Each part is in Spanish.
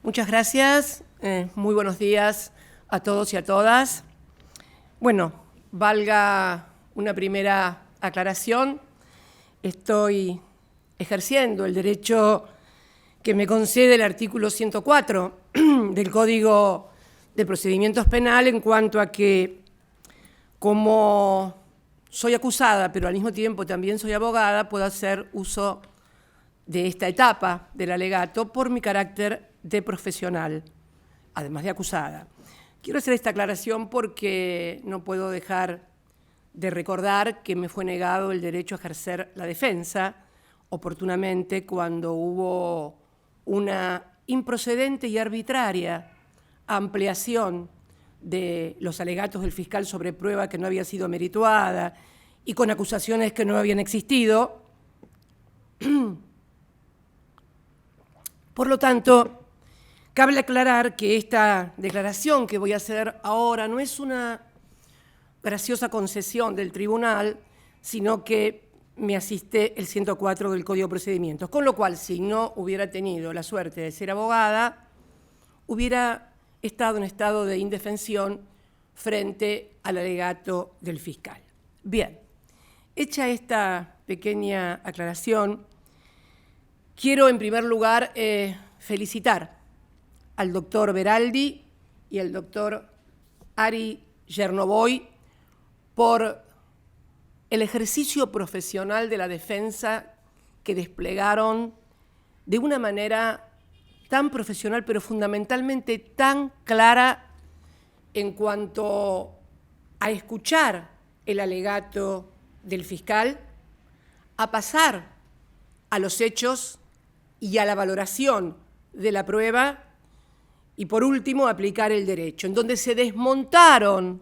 Muchas gracias. Muy buenos días a todos y a todas. Bueno, valga una primera aclaración. Estoy ejerciendo el derecho que me concede el artículo 104 del Código de Procedimientos Penal en cuanto a que, como soy acusada, pero al mismo tiempo también soy abogada, puedo hacer uso de esta etapa del alegato por mi carácter de profesional, además de acusada. Quiero hacer esta aclaración porque no puedo dejar de recordar que me fue negado el derecho a ejercer la defensa oportunamente cuando hubo una improcedente y arbitraria ampliación de los alegatos del fiscal sobre prueba que no había sido merituada y con acusaciones que no habían existido. Por lo tanto, cabe aclarar que esta declaración que voy a hacer ahora no es una graciosa concesión del tribunal, sino que me asiste el 104 del Código de Procedimientos. Con lo cual, si no hubiera tenido la suerte de ser abogada, hubiera estado en estado de indefensión frente al alegato del fiscal. Bien, hecha esta pequeña aclaración, quiero en primer lugar felicitar al doctor Beraldi y al doctor Ari Chernovoy por el ejercicio profesional de la defensa que desplegaron de una manera tan profesional, pero fundamentalmente tan clara en cuanto a escuchar el alegato del fiscal, a pasar a los hechos y a la valoración de la prueba y, por último, aplicar el derecho, en donde se desmontaron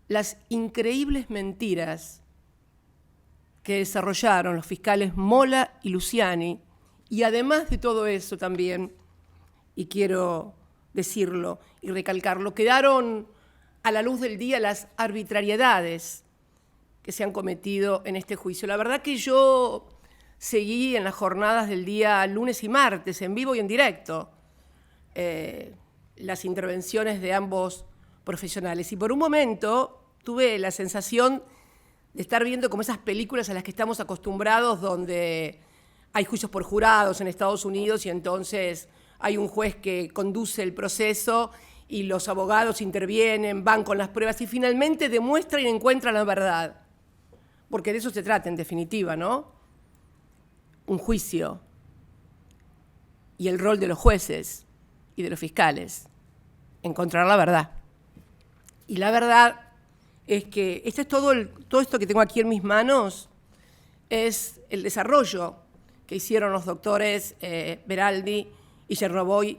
las increíbles mentiras que desarrollaron los fiscales Mola y Luciani, y además de todo eso también, y quiero decirlo y recalcarlo, quedaron a la luz del día las arbitrariedades que se han cometido en este juicio. La verdad que yo seguí en las jornadas del día lunes y martes, en vivo y en directo, las intervenciones de ambos profesionales. Y por un momento tuve la sensación de estar viendo como esas películas a las que estamos acostumbrados, donde hay juicios por jurados en Estados Unidos y entonces hay un juez que conduce el proceso y los abogados intervienen, van con las pruebas y finalmente demuestran y encuentran la verdad. Porque de eso se trata en definitiva, ¿no? Un juicio y el rol de los jueces y de los fiscales, encontrar la verdad. Y la verdad es que todo esto que tengo aquí en mis manos es el desarrollo que hicieron los doctores Beraldi y Chernovoy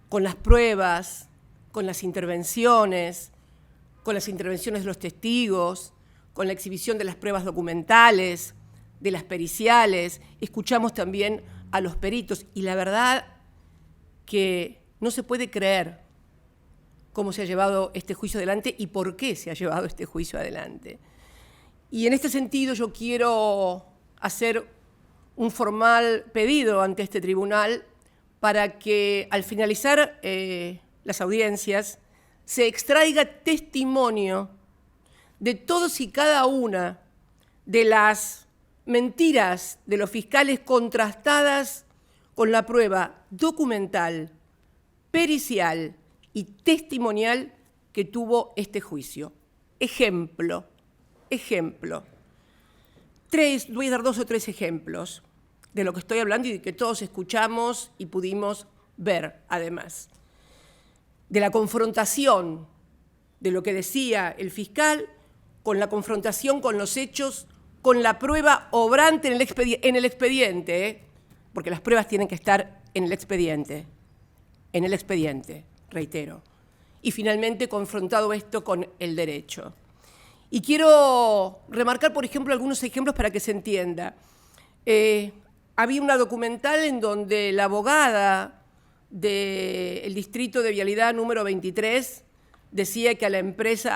con las pruebas, con las intervenciones de los testigos, con la exhibición de las pruebas documentales, de las periciales. Escuchamos también a los peritos y la verdad que no se puede creer cómo se ha llevado este juicio adelante y por qué se ha llevado este juicio adelante. Y en este sentido yo quiero hacer un formal pedido ante este tribunal para que al finalizar las audiencias se extraiga testimonio de todos y cada una de las mentiras de los fiscales contrastadas con la prueba documental, pericial y testimonial que tuvo este juicio. Ejemplo. Voy a dar 2 o 3 ejemplos de lo que estoy hablando y de que todos escuchamos y pudimos ver, además. De la confrontación de lo que decía el fiscal con la confrontación con los hechos, con la prueba obrante en el expediente, porque las pruebas tienen que estar en el expediente, reitero. Y finalmente confrontado esto con el derecho. Y quiero remarcar, por ejemplo, algunos ejemplos para que se entienda. Había una documental en donde la abogada del distrito de vialidad número 23 decía que a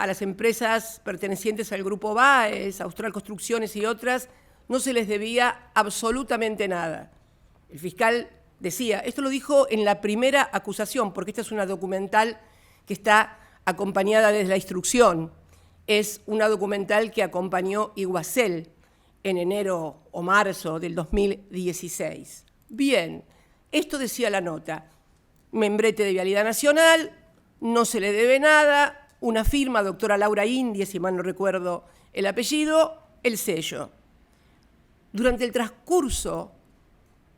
las empresas pertenecientes al Grupo Baez, Austral Construcciones y otras, no se les debía absolutamente nada. El fiscal decía, esto lo dijo en la primera acusación, porque esta es una documental que está acompañada desde la instrucción. Es una documental que acompañó Iguacel en enero o marzo del 2016. Bien, esto decía la nota. Membrete de Vialidad Nacional, no se le debe nada, una firma, doctora Laura Indie, si mal no recuerdo el apellido, el sello. Durante el transcurso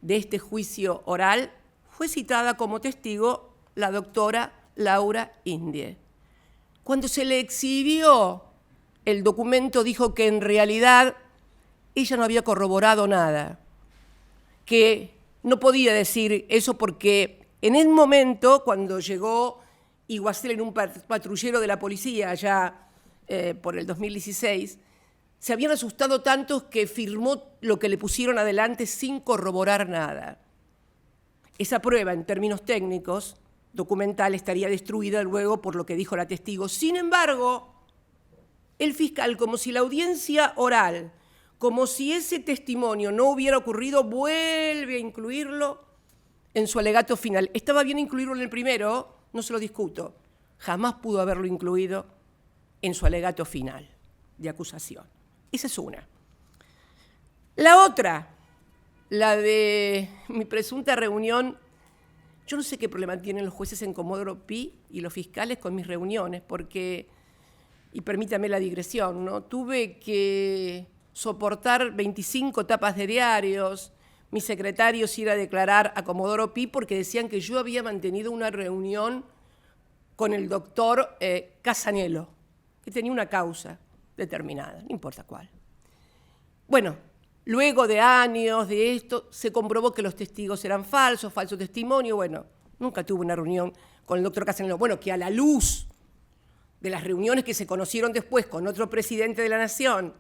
de este juicio oral, fue citada como testigo la doctora Laura Indie. Cuando se le exhibió el documento, dijo que en realidad ella no había corroborado nada, que no podía decir eso porque en el momento, cuando llegó Iguacel en un patrullero de la policía allá por el 2016, se habían asustado tantos que firmó lo que le pusieron adelante sin corroborar nada. Esa prueba, en términos técnicos, documental, estaría destruida luego por lo que dijo la testigo. Sin embargo, el fiscal, como si la audiencia oral, como si ese testimonio no hubiera ocurrido, vuelve a incluirlo en su alegato final. Estaba bien incluirlo en el primero, no se lo discuto. Jamás pudo haberlo incluido en su alegato final de acusación. Esa es una. La otra, la de mi presunta reunión. Yo no sé qué problema tienen los jueces en Comodoro Pi y los fiscales con mis reuniones, porque, y permítame la digresión, ¿no? Tuve que soportar 25 tapas de diarios, mis secretarios ir a declarar a Comodoro Pi porque decían que yo había mantenido una reunión con el doctor Casanello, que tenía una causa determinada, no importa cuál. Bueno, luego de años de esto, se comprobó que los testigos eran falsos, falso testimonio. Bueno, nunca tuve una reunión con el doctor Casanello. Bueno, que a la luz de las reuniones que se conocieron después con otro presidente de la Nación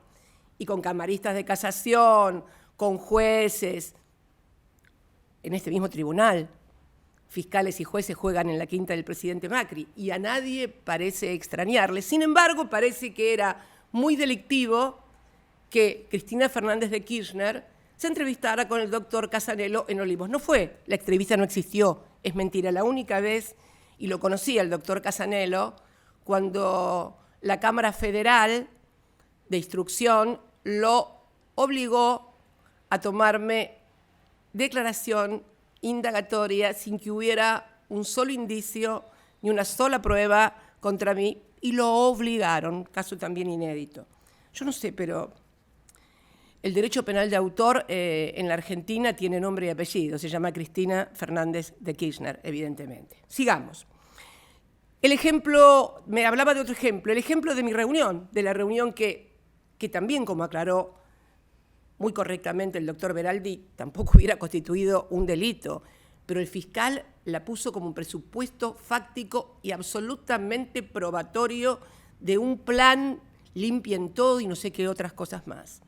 y con camaristas de casación, con jueces, en este mismo tribunal, fiscales y jueces juegan en la quinta del presidente Macri y a nadie parece extrañarle. Sin embargo, parece que era muy delictivo que Cristina Fernández de Kirchner se entrevistara con el doctor Casanello en Olivos. No fue, la entrevista no existió, es mentira. La única vez, y lo conocía el doctor Casanello, cuando la Cámara Federal de Instrucción lo obligó a tomarme declaración indagatoria sin que hubiera un solo indicio ni una sola prueba contra mí, y lo obligaron, caso también inédito. Yo no sé, pero el derecho penal de autor en la Argentina tiene nombre y apellido, se llama Cristina Fernández de Kirchner, evidentemente. Sigamos. El ejemplo, me hablaba de otro ejemplo, el ejemplo de mi reunión, de la reunión que también, como aclaró muy correctamente el doctor Beraldi, tampoco hubiera constituido un delito, pero el fiscal la puso como un presupuesto fáctico y absolutamente probatorio de un plan limpien todo y no sé qué otras cosas más.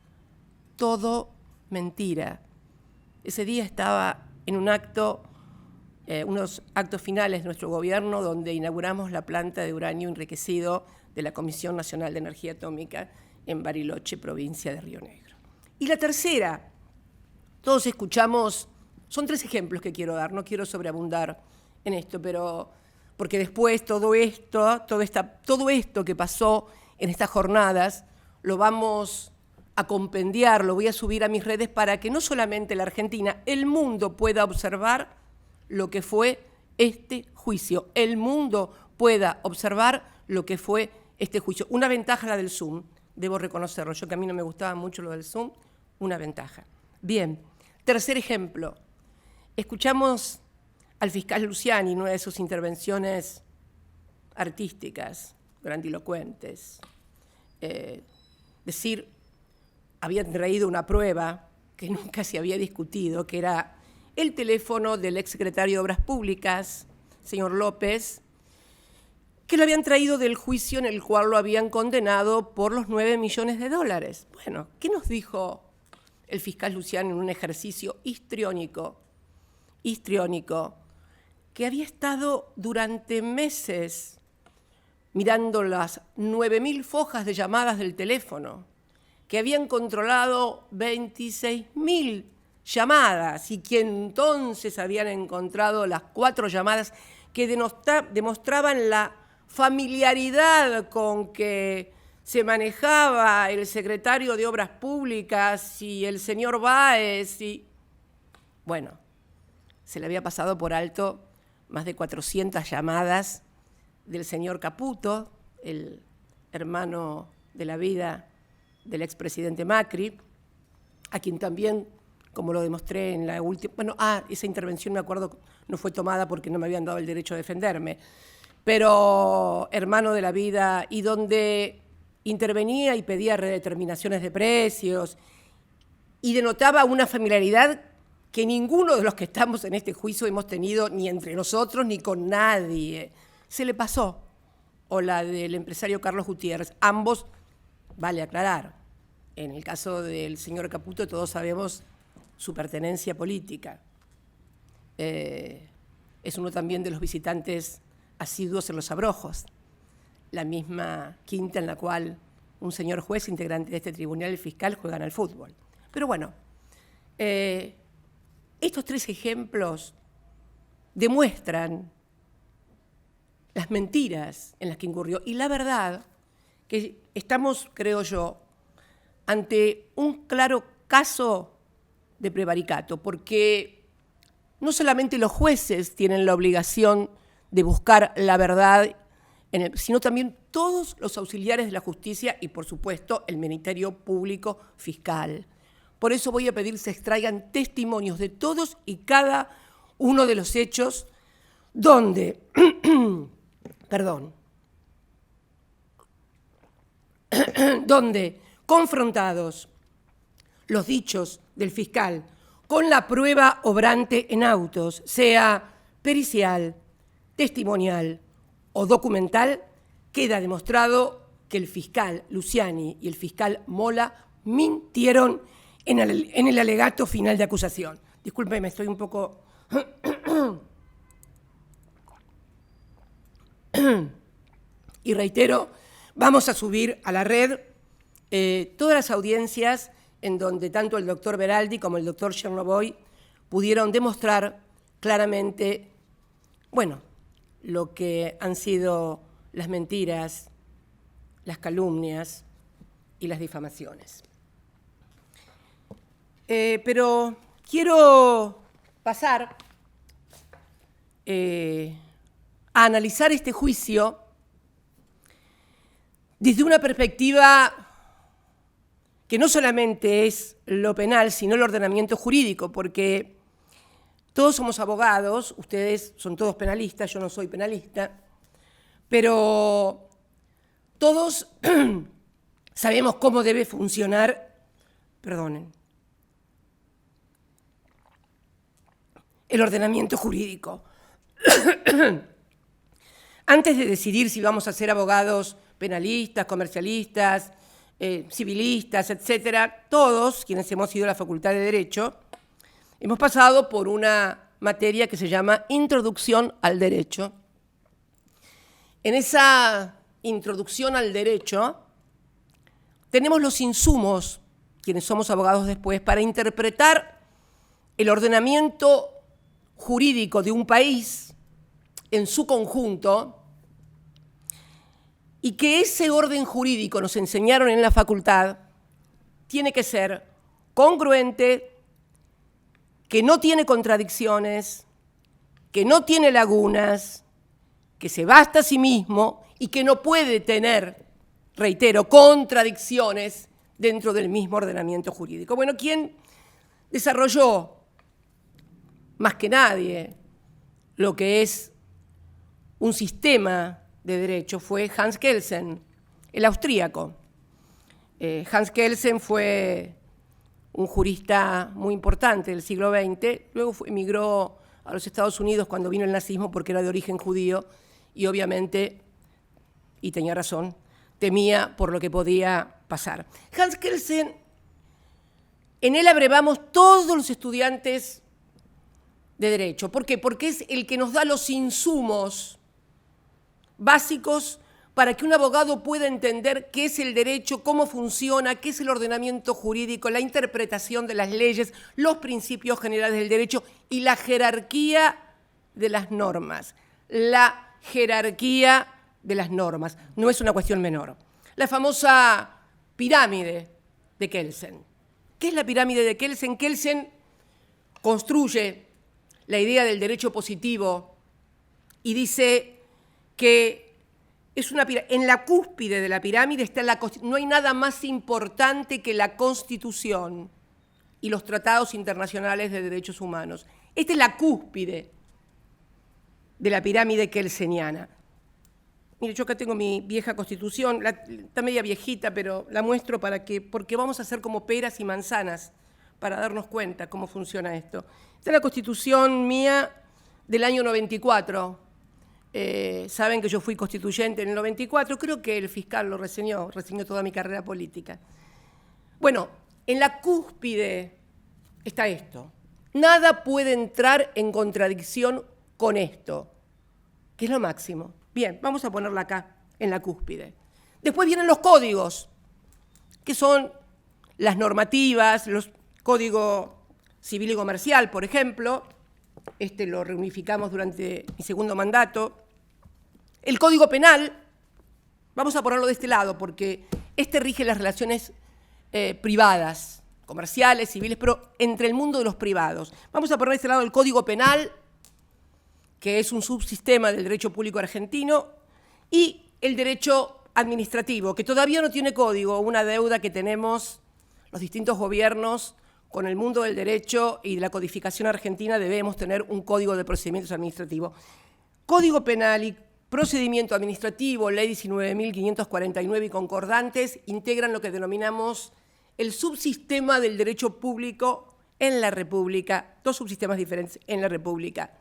Todo mentira. Ese día estaba en un acto, unos actos finales de nuestro gobierno donde inauguramos la planta de uranio enriquecido de la Comisión Nacional de Energía Atómica en Bariloche, provincia de Río Negro. Y la tercera, todos escuchamos, son 3 ejemplos que quiero dar, no quiero sobreabundar en esto, pero porque después todo esto que pasó en estas jornadas lo vamos a compendiar, lo voy a subir a mis redes para que no solamente la Argentina, el mundo pueda observar lo que fue este juicio, el mundo pueda observar lo que fue este juicio. Una ventaja la del Zoom, debo reconocerlo, yo que a mí no me gustaba mucho lo del Zoom, una ventaja. Bien, tercer ejemplo. Escuchamos al fiscal Luciani en una de sus intervenciones artísticas, grandilocuentes, decir, habían traído una prueba que nunca se había discutido, que era el teléfono del exsecretario de Obras Públicas, señor López, que lo habían traído del juicio en el cual lo habían condenado por los 9 millones de dólares. Bueno, ¿qué nos dijo el fiscal Luciani en un ejercicio histriónico, que había estado durante meses mirando las 9.000 fojas de llamadas del teléfono, que habían controlado 26.000 llamadas y que entonces habían encontrado las 4 llamadas que demostraban la familiaridad con que se manejaba el secretario de Obras Públicas y el señor Báez y... Bueno, se le había pasado por alto más de 400 llamadas del señor Caputo, el hermano de la vida del expresidente Macri, a quien también, como lo demostré en la última... Bueno, esa intervención, me acuerdo, no fue tomada porque no me habían dado el derecho a defenderme, pero hermano de la vida, y donde intervenía y pedía redeterminaciones de precios y denotaba una familiaridad que ninguno de los que estamos en este juicio hemos tenido ni entre nosotros ni con nadie. Se le pasó. O la del empresario Carlos Gutiérrez. Ambos, vale aclarar, en el caso del señor Caputo todos sabemos su pertenencia política. Es uno también de los visitantes asiduos en Los Abrojos, la misma quinta en la cual un señor juez integrante de este tribunal y el fiscal juegan al fútbol. Pero bueno, estos 3 ejemplos demuestran las mentiras en las que incurrió. Y la verdad que estamos, creo yo, ante un claro caso de prevaricato, porque no solamente los jueces tienen la obligación de buscar la verdad, sino también todos los auxiliares de la justicia y, por supuesto, el Ministerio Público Fiscal. Por eso voy a pedir se extraigan testimonios de todos y cada uno de los hechos donde, donde confrontados los dichos del fiscal con la prueba obrante en autos, sea pericial, testimonial o documental, queda demostrado que el fiscal Luciani y el fiscal Mola mintieron en el alegato final de acusación. Discúlpeme, estoy un poco... Y reitero, vamos a subir a la red todas las audiencias en donde tanto el doctor Beraldi como el doctor Chernoboy pudieron demostrar claramente, bueno, lo que han sido las mentiras, las calumnias y las difamaciones. Pero quiero pasar a analizar este juicio desde una perspectiva que no solamente es lo penal, sino el ordenamiento jurídico, porque todos somos abogados, ustedes son todos penalistas, yo no soy penalista, pero todos sabemos cómo debe funcionar, el ordenamiento jurídico. Antes de decidir si vamos a ser abogados penalistas, comercialistas, civilistas, etcétera, todos quienes hemos ido a la Facultad de Derecho hemos pasado por una materia que se llama Introducción al Derecho. En esa introducción al derecho tenemos los insumos, quienes somos abogados después, para interpretar el ordenamiento jurídico de un país en su conjunto, y que ese orden jurídico, nos enseñaron en la facultad, tiene que ser congruente, que no tiene contradicciones, que no tiene lagunas, que se basta a sí mismo y que no puede tener, reitero, contradicciones dentro del mismo ordenamiento jurídico. Bueno, ¿quién desarrolló más que nadie lo que es un sistema de derecho? Fue Hans Kelsen, el austríaco. Hans Kelsen fue un jurista muy importante del siglo XX, luego emigró a los Estados Unidos cuando vino el nazismo porque era de origen judío y obviamente, y tenía razón, temía por lo que podía pasar. Hans Kelsen, en él abrevamos todos los estudiantes de Derecho. ¿Por qué? Porque es el que nos da los insumos básicos para que un abogado pueda entender qué es el derecho, cómo funciona, qué es el ordenamiento jurídico, la interpretación de las leyes, los principios generales del derecho y la jerarquía de las normas. La jerarquía de las normas no es una cuestión menor. La famosa pirámide de Kelsen. ¿Qué es la pirámide de Kelsen? Kelsen construye la idea del derecho positivo y dice que es una pirámide. En la cúspide de la pirámide está la Constitución. No hay nada más importante que la Constitución y los tratados internacionales de derechos humanos. Esta es la cúspide de la pirámide kelseniana. Mire, yo acá tengo mi vieja Constitución, está media viejita, pero la muestro porque vamos a hacer como peras y manzanas para darnos cuenta cómo funciona esto. Esta es la Constitución mía del año 94. Saben que yo fui constituyente en el 94, creo que el fiscal lo reseñó toda mi carrera política. Bueno, en la cúspide está esto. Nada puede entrar en contradicción con esto, que es lo máximo. Bien, vamos a ponerla acá, en la cúspide. Después vienen los códigos, que son las normativas, los código civil y comercial, por ejemplo. Este lo reunificamos durante mi segundo mandato. El Código Penal, vamos a ponerlo de este lado, porque este rige las relaciones privadas, comerciales, civiles, pero entre el mundo de los privados. Vamos a poner de este lado el Código Penal, que es un subsistema del derecho público argentino, y el derecho administrativo, que todavía no tiene código, una deuda que tenemos los distintos gobiernos con el mundo del derecho y de la codificación argentina. Debemos tener un código de procedimientos administrativos. Código Penal y procedimiento administrativo, ley 19.549 y concordantes, integran lo que denominamos el subsistema del derecho público en la República, dos subsistemas diferentes en la República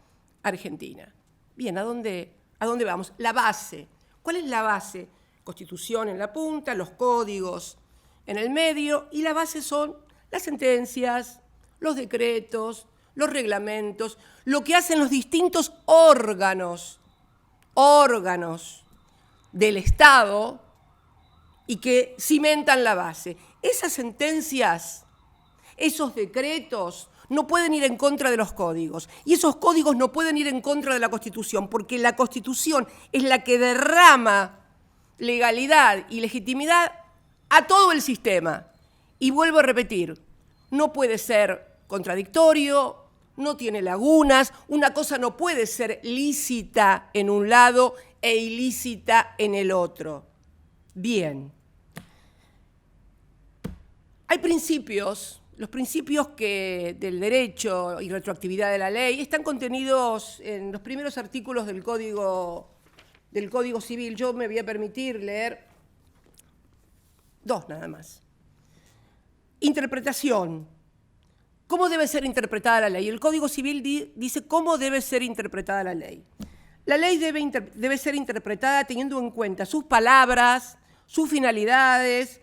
Argentina. Bien, ¿a dónde vamos? La base. ¿Cuál es la base? Constitución en la punta, los códigos en el medio, y la base son las sentencias, los decretos, los reglamentos, lo que hacen los distintos órganos del Estado y que cimentan la base. Esas sentencias, esos decretos, no pueden ir en contra de los códigos, y esos códigos no pueden ir en contra de la Constitución, porque la Constitución es la que derrama legalidad y legitimidad a todo el sistema. Y vuelvo a repetir, no puede ser contradictorio, no tiene lagunas, una cosa no puede ser lícita en un lado e ilícita en el otro. Bien. Hay principios, los principios del derecho y retroactividad de la ley están contenidos en los primeros artículos del Código Civil. Yo me voy a permitir leer dos nada más. Interpretación. ¿Cómo debe ser interpretada la ley? El Código Civil dice cómo debe ser interpretada la ley. La ley debe ser interpretada teniendo en cuenta sus palabras, sus finalidades,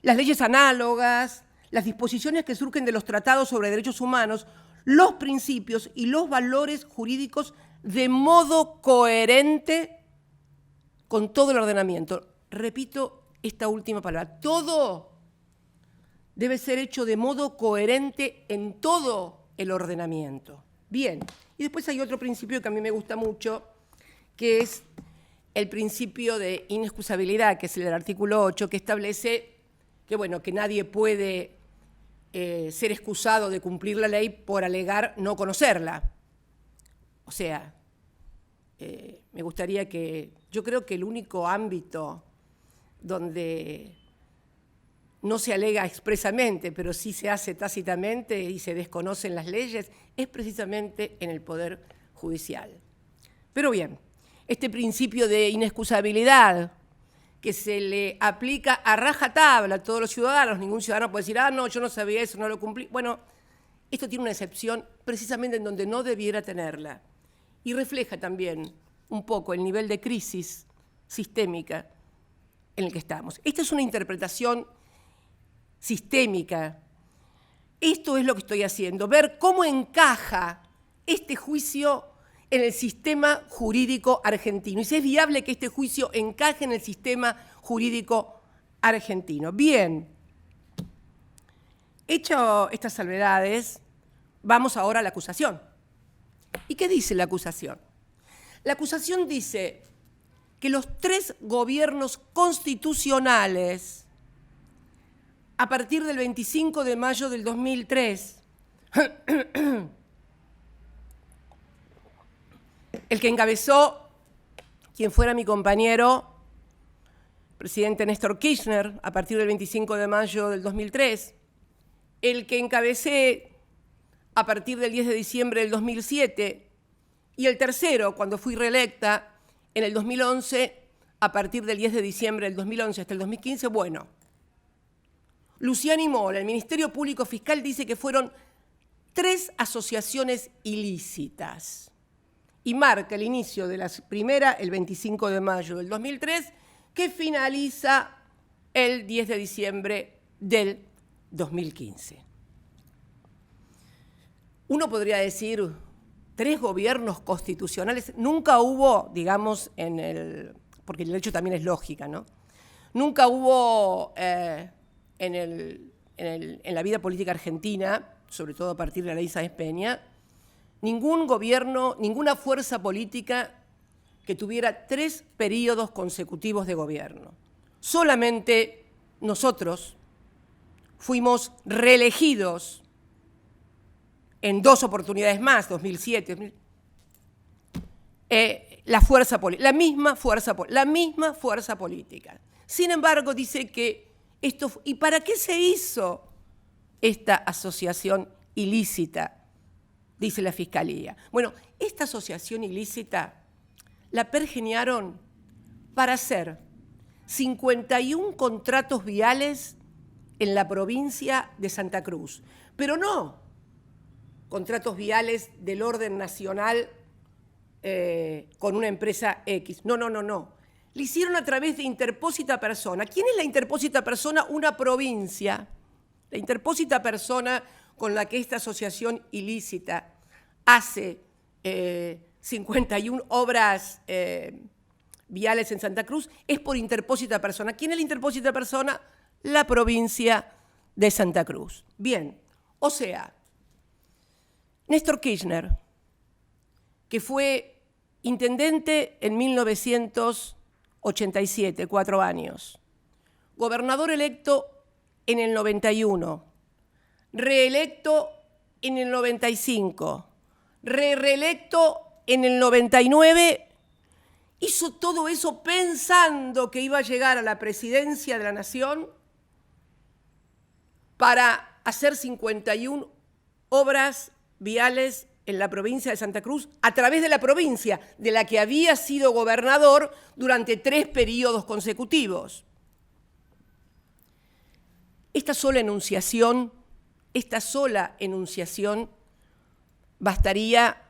las leyes análogas, las disposiciones que surgen de los tratados sobre derechos humanos, los principios y los valores jurídicos de modo coherente con todo el ordenamiento. Repito esta última palabra. Todo debe ser hecho de modo coherente en todo el ordenamiento. Bien, y después hay otro principio que a mí me gusta mucho, que es el principio de inexcusabilidad, que es el del artículo 8, que establece que nadie puede ser excusado de cumplir la ley por alegar no conocerla. O sea, me gustaría yo creo que el único ámbito donde no se alega expresamente, pero sí se hace tácitamente y se desconocen las leyes, es precisamente en el Poder Judicial. Pero bien, este principio de inexcusabilidad que se le aplica a rajatabla a todos los ciudadanos, ningún ciudadano puede decir, no, yo no sabía eso, no lo cumplí. Bueno, esto tiene una excepción precisamente en donde no debiera tenerla, y refleja también un poco el nivel de crisis sistémica en el que estamos. Esta es una interpretación sistémica. Esto es lo que estoy haciendo, ver cómo encaja este juicio en el sistema jurídico argentino y si es viable que este juicio encaje en el sistema jurídico argentino. Bien, hecho estas salvedades, vamos ahora a la acusación. ¿Y qué dice la acusación? La acusación dice que los 3 gobiernos constitucionales, a partir del 25 de mayo del 2003, el que encabezó quien fuera mi compañero, presidente Néstor Kirchner, a partir del 25 de mayo del 2003, el que encabecé a partir del 10 de diciembre del 2007, y el tercero, cuando fui reelecta en el 2011, a partir del 10 de diciembre del 2011 hasta el 2015, bueno, Luciani Mola, el Ministerio Público Fiscal, dice que fueron 3 asociaciones ilícitas y marca el inicio de la primera el 25 de mayo del 2003, que finaliza el 10 de diciembre del 2015. Uno podría decir, 3 gobiernos constitucionales, nunca hubo, digamos, porque el derecho también es lógica, ¿no? Nunca hubo en la vida política argentina, sobre todo a partir de la ley Sáenz Peña, ningún gobierno, ninguna fuerza política que tuviera 3 periodos consecutivos de gobierno. Solamente nosotros fuimos reelegidos en 2 oportunidades más, 2007, la misma fuerza política. Sin embargo, dice que esto, ¿y para qué se hizo esta asociación ilícita? Dice la Fiscalía. Bueno, esta asociación ilícita la pergeniaron para hacer 51 contratos viales en la provincia de Santa Cruz, pero no contratos viales del orden nacional con una empresa X. No. Le hicieron a través de interpósita persona. ¿Quién es la interpósita persona? Una provincia. La interpósita persona con la que esta asociación ilícita hace 51 obras viales en Santa Cruz es por interpósita persona. ¿Quién es la interpósita persona? La provincia de Santa Cruz. Bien, o sea, Néstor Kirchner, que fue intendente en 1987, 4 años, gobernador electo en el 91, reelecto en el 95, reelecto en el 99, hizo todo eso pensando que iba a llegar a la presidencia de la Nación para hacer 51 obras viales en la provincia de Santa Cruz, a través de la provincia de la que había sido gobernador durante 3 periodos consecutivos. Esta sola enunciación bastaría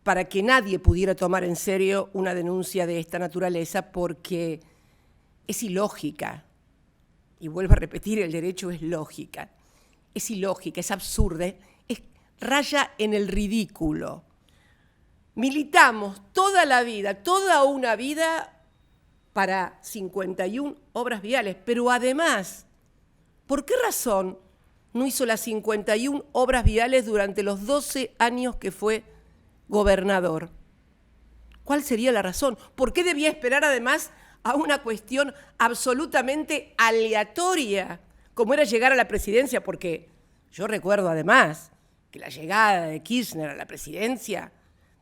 para que nadie pudiera tomar en serio una denuncia de esta naturaleza, porque es ilógica. Y vuelvo a repetir, el derecho es lógica. Es ilógica, es absurda, raya en el ridículo. Militamos toda la vida, toda una vida para 51 obras viales, pero además, ¿por qué razón no hizo las 51 obras viales durante los 12 años que fue gobernador? ¿Cuál sería la razón? ¿Por qué debía esperar además a una cuestión absolutamente aleatoria, como era llegar a la presidencia? Porque yo recuerdo además que la llegada de Kirchner a la presidencia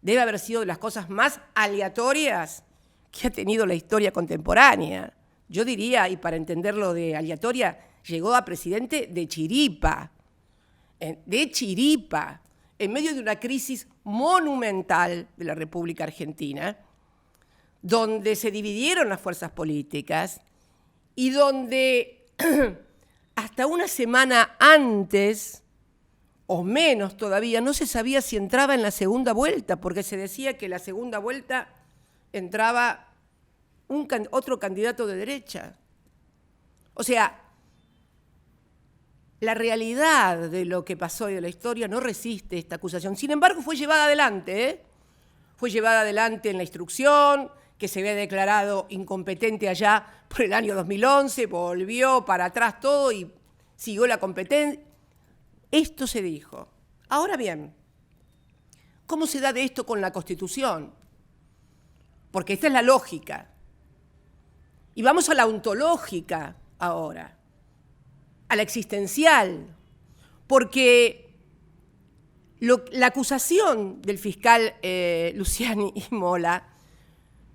debe haber sido de las cosas más aleatorias que ha tenido la historia contemporánea. Yo diría, y para entenderlo de aleatoria, llegó a presidente de chiripa, en medio de una crisis monumental de la República Argentina, donde se dividieron las fuerzas políticas y donde hasta una semana antes, o menos todavía, no se sabía si entraba en la segunda vuelta, porque se decía que en la segunda vuelta entraba otro candidato de derecha. O sea, la realidad de lo que pasó y de la historia no resiste esta acusación. Sin embargo, fue llevada adelante, fue llevada adelante en la instrucción, que se había declarado incompetente allá por el año 2011, volvió para atrás todo y siguió la competencia. Esto se dijo. Ahora bien, ¿cómo se da de esto con la Constitución? Porque esta es la lógica. Y vamos a la ontológica ahora, a la existencial, porque la acusación del fiscal Luciani y Mola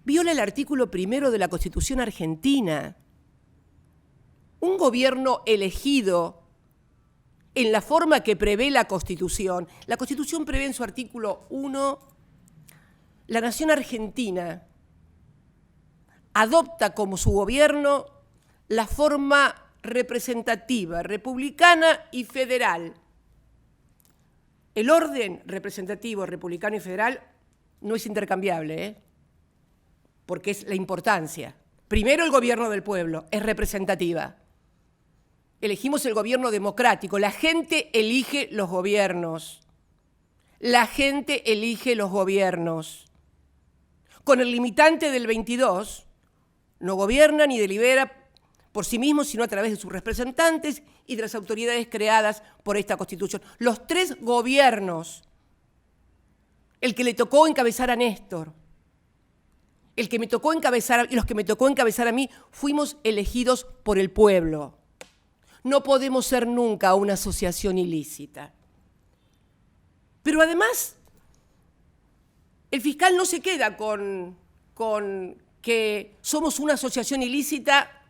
viola el artículo 1 de la Constitución argentina. Un gobierno elegido en la forma que prevé la Constitución. La Constitución prevé en su artículo 1, la nación argentina adopta como su gobierno la forma representativa, republicana y federal. El orden representativo, republicano y federal no es intercambiable, porque es la importancia. Primero el gobierno del pueblo, es representativa. Elegimos el gobierno democrático, la gente elige los gobiernos. La gente elige los gobiernos. Con el limitante del 22, no gobierna ni delibera por sí mismo, sino a través de sus representantes y de las autoridades creadas por esta Constitución. Los 3 gobiernos, el que le tocó encabezar a Néstor, el que me tocó encabezar y los que me tocó encabezar a mí, fuimos elegidos por el pueblo. No podemos ser nunca una asociación ilícita. Pero además, el fiscal no se queda con que somos una asociación ilícita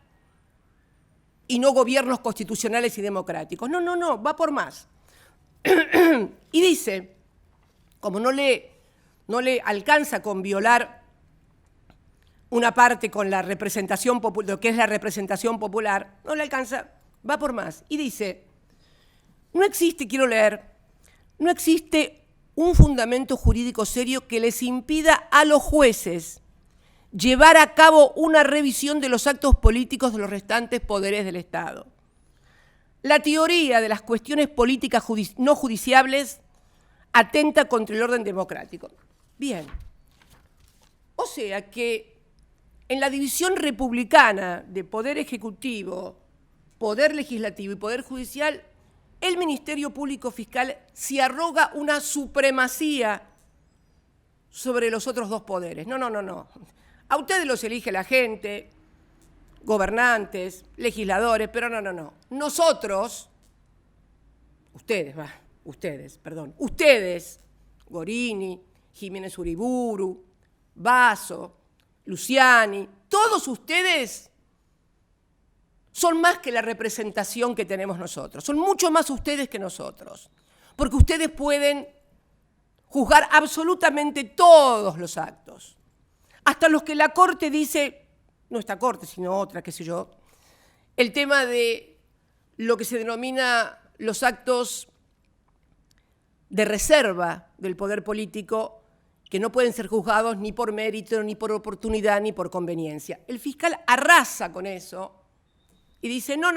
y no gobiernos constitucionales y democráticos. No, va por más. Y dice, como no le alcanza con violar una parte con la representación popular, lo que es la representación popular, no le alcanza, va por más. Y dice, no existe, quiero leer, no existe un fundamento jurídico serio que les impida a los jueces llevar a cabo una revisión de los actos políticos de los restantes poderes del Estado. La teoría de las cuestiones políticas no judiciables atenta contra el orden democrático. Bien. O sea que en la división republicana de poder ejecutivo, poder legislativo y poder judicial, el Ministerio Público Fiscal se arroga una supremacía sobre los otros 2 poderes. No. A ustedes los elige la gente, gobernantes, legisladores, pero no. Nosotros, ustedes, Gorini, Jiménez Uriburu, Basso, Luciani, todos ustedes son más que la representación que tenemos nosotros, son mucho más ustedes que nosotros, porque ustedes pueden juzgar absolutamente todos los actos, hasta los que la Corte dice, no esta Corte, sino otra, qué sé yo, el tema de lo que se denomina los actos de reserva del poder político, que no pueden ser juzgados ni por mérito, ni por oportunidad, ni por conveniencia. El fiscal arrasa con eso y dice, no.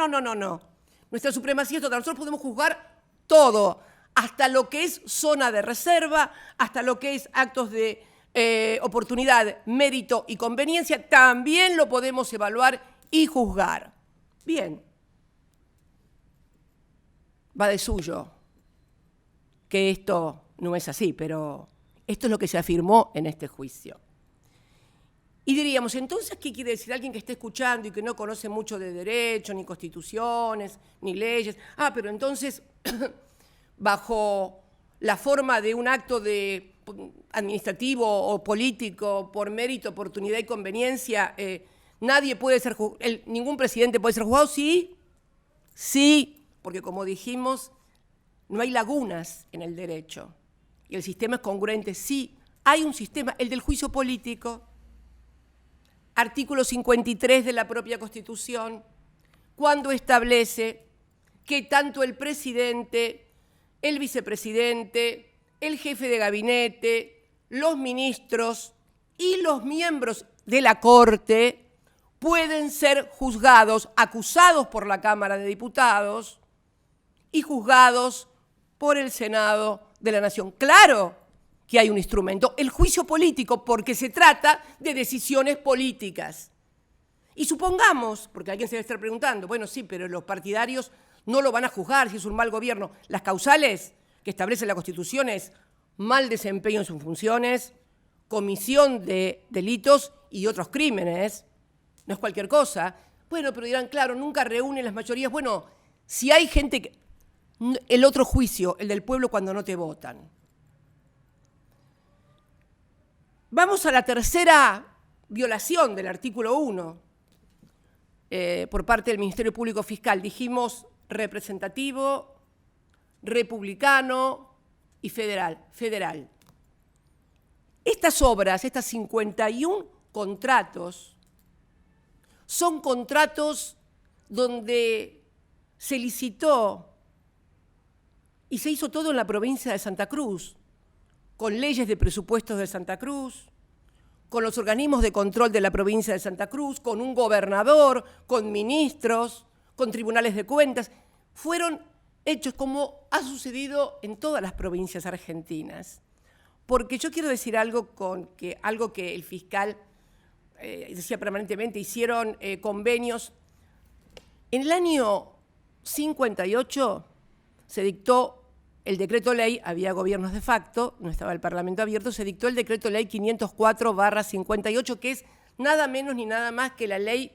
Nuestra supremacía es total. Nosotros podemos juzgar todo, hasta lo que es zona de reserva, hasta lo que es actos de oportunidad, mérito y conveniencia, también lo podemos evaluar y juzgar. Bien. Va de suyo que esto no es así, pero esto es lo que se afirmó en este juicio. Y diríamos, entonces, ¿qué quiere decir alguien que esté escuchando y que no conoce mucho de derecho, ni constituciones, ni leyes? Pero entonces, bajo la forma de un acto administrativo o político, por mérito, oportunidad y conveniencia, nadie puede ser ningún presidente puede ser juzgado. Sí, porque como dijimos, no hay lagunas en el derecho. Y el sistema es congruente. Sí, hay un sistema, el del juicio político, artículo 53 de la propia Constitución, cuando establece que tanto el presidente, el vicepresidente, el jefe de gabinete, los ministros y los miembros de la Corte pueden ser juzgados, acusados por la Cámara de Diputados y juzgados por el Senado de la Nación. Claro que hay un instrumento, el juicio político, porque se trata de decisiones políticas. Y supongamos, porque alguien se debe estar preguntando, bueno, sí, pero los partidarios no lo van a juzgar si es un mal gobierno. Las causales que establece la Constitución es mal desempeño en sus funciones, comisión de delitos y otros crímenes. No es cualquier cosa. Bueno, pero dirán, claro, nunca reúnen las mayorías. Bueno, si hay gente que... El otro juicio, el del pueblo cuando no te votan. Vamos a la tercera violación del artículo 1 por parte del Ministerio Público Fiscal. Dijimos representativo, republicano y federal. Estas obras, estas 51 contratos, son contratos donde se licitó y se hizo todo en la provincia de Santa Cruz, con leyes de presupuestos de Santa Cruz, con los organismos de control de la provincia de Santa Cruz, con un gobernador, con ministros, con tribunales de cuentas. Fueron hechos como ha sucedido en todas las provincias argentinas. Porque yo quiero decir algo que el fiscal decía permanentemente, hicieron convenios. En el año 58 se dictó el decreto ley, había gobiernos de facto, no estaba el Parlamento abierto, se dictó el decreto ley 504/58, que es nada menos ni nada más que la ley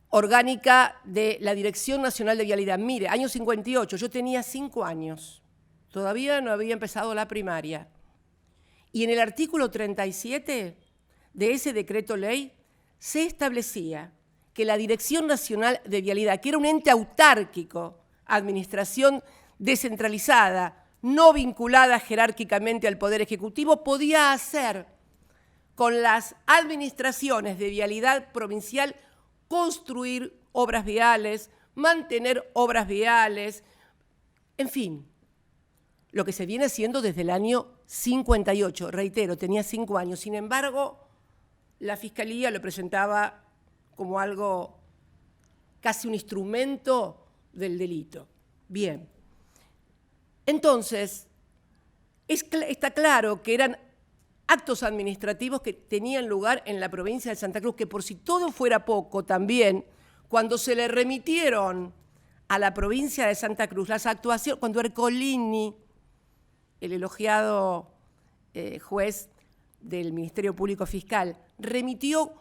orgánica de la Dirección Nacional de Vialidad. Mire, año 58, yo tenía 5 años, todavía no había empezado la primaria. Y en el artículo 37 de ese decreto ley se establecía que la Dirección Nacional de Vialidad, que era un ente autárquico, administración descentralizada, no vinculada jerárquicamente al Poder Ejecutivo, podía hacer con las administraciones de vialidad provincial construir obras viales, mantener obras viales, en fin, lo que se viene haciendo desde el año 58. Reitero, tenía 5 años. Sin embargo, la Fiscalía lo presentaba como algo, casi un instrumento del delito. Bien. Entonces, está claro que eran actos administrativos que tenían lugar en la provincia de Santa Cruz, que por si todo fuera poco también, cuando se le remitieron a la provincia de Santa Cruz las actuaciones, cuando Ercolini, el elogiado juez del Ministerio Público Fiscal, remitió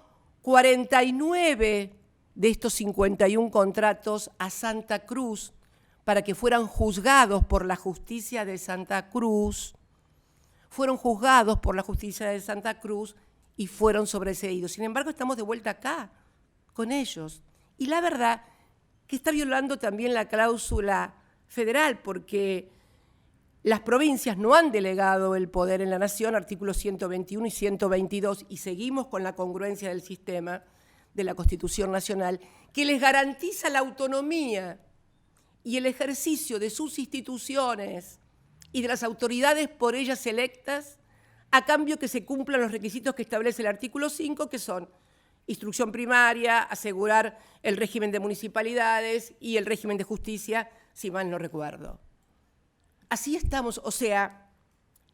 49 de estos 51 contratos a Santa Cruz para que fueran juzgados por la justicia de Santa Cruz, fueron juzgados por la justicia de Santa Cruz y fueron sobreseídos. Sin embargo, estamos de vuelta acá con ellos. Y la verdad que está violando también la cláusula federal, porque las provincias no han delegado el poder en la nación, artículos 121 y 122, y seguimos con la congruencia del sistema de la Constitución Nacional, que les garantiza la autonomía y el ejercicio de sus instituciones y de las autoridades por ellas electas, a cambio que se cumplan los requisitos que establece el artículo 5, que son instrucción primaria, asegurar el régimen de municipalidades y el régimen de justicia, si mal no recuerdo. Así estamos, o sea,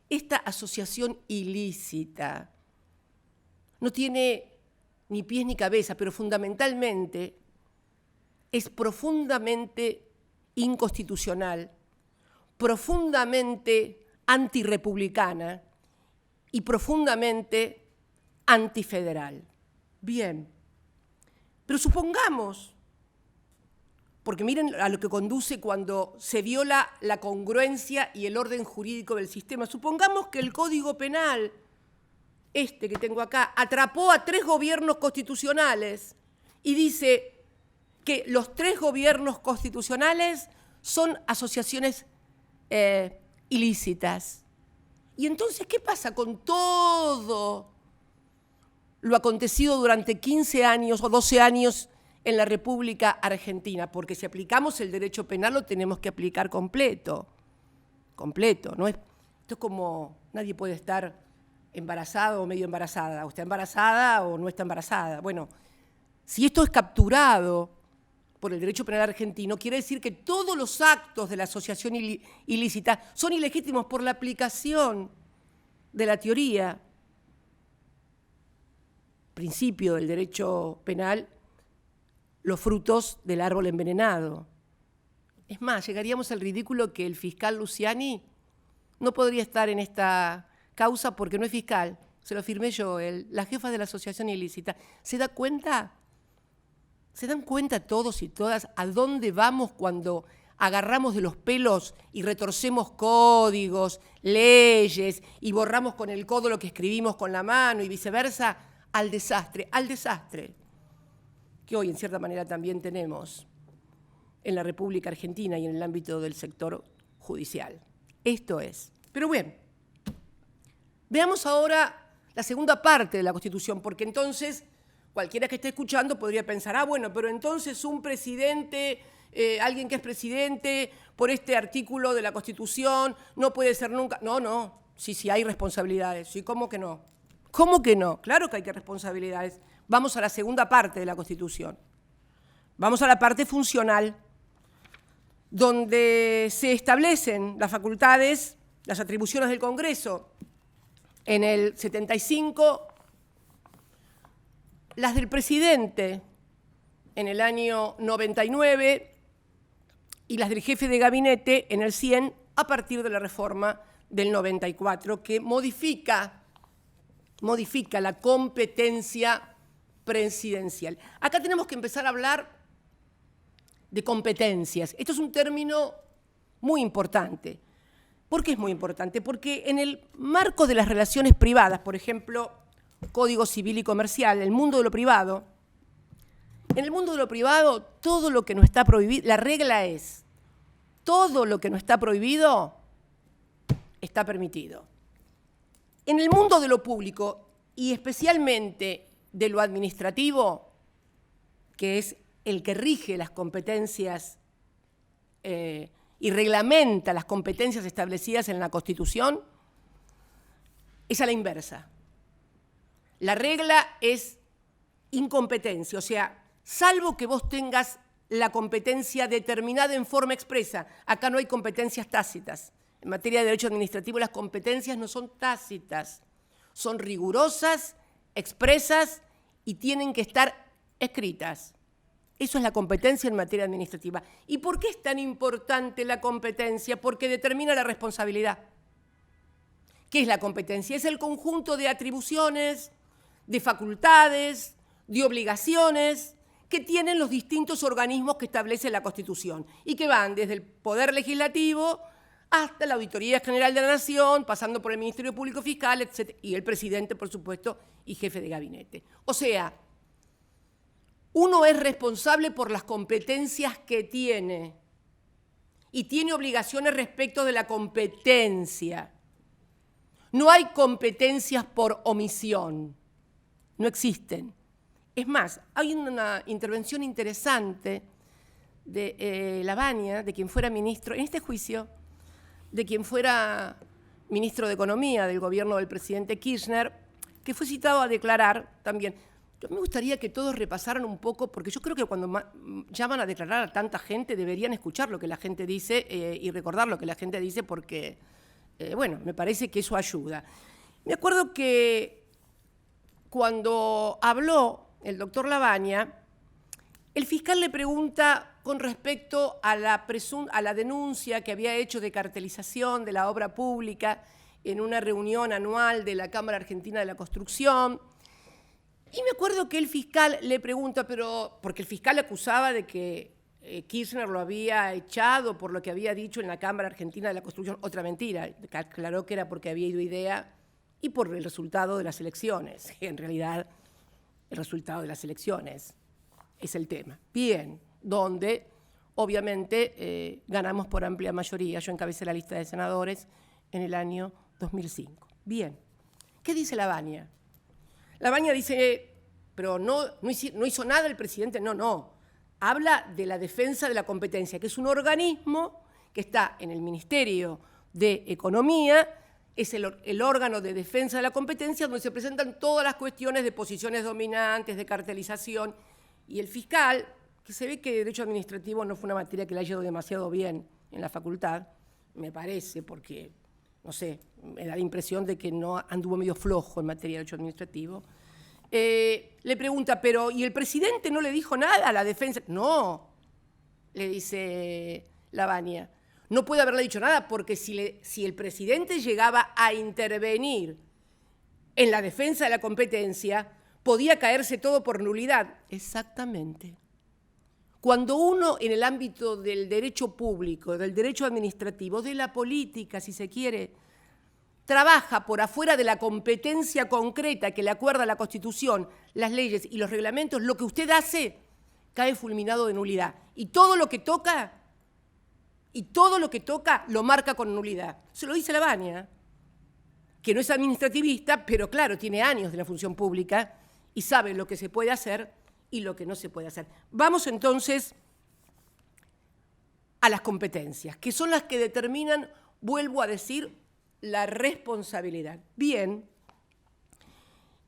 esta asociación ilícita no tiene ni pies ni cabeza, pero fundamentalmente es profundamente inconstitucional, profundamente antirrepublicana y profundamente antifederal. Bien, pero supongamos, porque miren a lo que conduce cuando se viola la congruencia y el orden jurídico del sistema, supongamos que el Código Penal, este que tengo acá, atrapó a 3 gobiernos constitucionales y dice que los 3 gobiernos constitucionales son asociaciones ilícitas. Y entonces, ¿qué pasa con todo lo acontecido durante 15 años o 12 años en la República Argentina? Porque si aplicamos el derecho penal lo tenemos que aplicar completo, ¿no? Esto es como nadie puede estar embarazado o medio embarazada, o está embarazada o no está embarazada. Bueno, si esto es capturado por el derecho penal argentino, quiere decir que todos los actos de la asociación ilícita son ilegítimos por la aplicación de la teoría, principio del derecho penal, los frutos del árbol envenenado. Es más, llegaríamos al ridículo que el fiscal Luciani no podría estar en esta causa porque no es fiscal. Se lo firmé yo, la jefa de la asociación ilícita. ¿Se da cuenta? ¿Se dan cuenta todos y todas a dónde vamos cuando agarramos de los pelos y retorcemos códigos, leyes y borramos con el codo lo que escribimos con la mano y viceversa? Al desastre que hoy en cierta manera también tenemos en la República Argentina y en el ámbito del sector judicial. Esto es. Pero bien, veamos ahora la segunda parte de la Constitución, porque entonces cualquiera que esté escuchando podría pensar, bueno, pero entonces un presidente, alguien que es presidente por este artículo de la Constitución no puede ser nunca. No, sí hay responsabilidades. Sí, ¿cómo que no? ¿Cómo que no? Claro que hay responsabilidades. Vamos a la segunda parte de la Constitución. Vamos a la parte funcional, donde se establecen las facultades, las atribuciones del Congreso. En el 75, las del presidente en el año 99 y las del jefe de gabinete en el 100 a partir de la reforma del 94, que modifica la competencia presidencial. Acá tenemos que empezar a hablar de competencias. Esto es un término muy importante. ¿Por qué es muy importante? Porque en el marco de las relaciones privadas, por ejemplo, Código Civil y Comercial, el mundo de lo privado, en el mundo de lo privado, todo lo que no está prohibido, la regla es, todo lo que no está prohibido está permitido. En el mundo de lo público, y especialmente de lo administrativo, que es el que rige las competencias y reglamenta las competencias establecidas en la Constitución, es a la inversa. La regla es incompetencia, o sea, salvo que vos tengas la competencia determinada en forma expresa. Acá no hay competencias tácitas. En materia de derecho administrativo las competencias no son tácitas, son rigurosas, expresas y tienen que estar escritas. Eso es la competencia en materia administrativa. ¿Y por qué es tan importante la competencia? Porque determina la responsabilidad. ¿Qué es la competencia? Es el conjunto de atribuciones, de facultades, de obligaciones que tienen los distintos organismos que establece la Constitución y que van desde el Poder Legislativo hasta la Auditoría General de la Nación, pasando por el Ministerio Público Fiscal, etc., y el presidente, por supuesto, y jefe de gabinete. O sea, uno es responsable por las competencias que tiene y tiene obligaciones respecto de la competencia. No hay competencias por omisión, no existen. Es más, hay una intervención interesante de Lavagna, de quien fuera ministro, en este juicio, de quien fuera ministro de Economía del gobierno del presidente Kirchner, que fue citado a declarar también. Yo me gustaría que todos repasaran un poco, porque yo creo que cuando llaman a declarar a tanta gente deberían escuchar lo que la gente dice y recordar lo que la gente dice porque, bueno, me parece que eso ayuda. Me acuerdo que cuando habló el doctor Lavagna, el fiscal le pregunta con respecto a la denuncia que había hecho de cartelización de la obra pública en una reunión anual de la Cámara Argentina de la Construcción. Y me acuerdo que el fiscal le pregunta, pero porque el fiscal acusaba de que Kirchner lo había echado por lo que había dicho en la Cámara Argentina de la Construcción, otra mentira, aclaró que era porque había ido IDEA y por el resultado de las elecciones, que en realidad el resultado de las elecciones es el tema. Bien, donde obviamente ganamos por amplia mayoría, yo encabecé la lista de senadores en el año 2005. Bien, ¿qué dice Lavagna? Lavagna dice, pero no hizo nada el presidente, no. Habla de la defensa de la competencia, que es un organismo que está en el Ministerio de Economía, es el órgano de defensa de la competencia donde se presentan todas las cuestiones de posiciones dominantes, de cartelización, y el fiscal, que se ve que derecho administrativo no fue una materia que le haya ido demasiado bien en la facultad, me parece, porque no sé, me da la impresión de que no anduvo medio flojo en materia de derecho administrativo. Le pregunta, pero ¿y el presidente no le dijo nada a la defensa? No, le dice Lavagna, no puede haberle dicho nada porque si el presidente llegaba a intervenir en la defensa de la competencia, podía caerse todo por nulidad. Exactamente. Cuando uno en el ámbito del derecho público, del derecho administrativo, de la política, si se quiere, trabaja por afuera de la competencia concreta que le acuerda la Constitución, las leyes y los reglamentos, lo que usted hace cae fulminado de nulidad. Y todo lo que toca lo marca con nulidad. Se lo dice Lavagna, que no es administrativista, pero claro, tiene años de la función pública y sabe lo que se puede hacer y lo que no se puede hacer. Vamos entonces a las competencias, que son las que determinan, vuelvo a decir, la responsabilidad. Bien,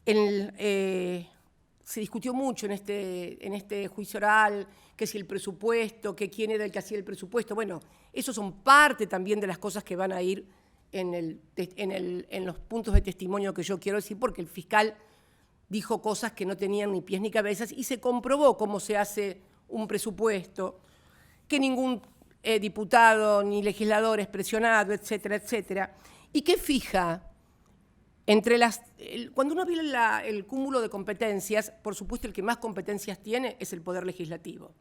se discutió mucho en este juicio oral, que si el presupuesto, que quién era el que hacía el presupuesto. Bueno, eso son parte también de las cosas que van a ir en los puntos de testimonio que yo quiero decir, porque el fiscal dijo cosas que no tenían ni pies ni cabezas y se comprobó cómo se hace un presupuesto, que ningún diputado ni legislador es presionado, etcétera, etcétera. ¿Y qué fija? Cuando uno ve el cúmulo de competencias, por supuesto el que más competencias tiene es el Poder Legislativo,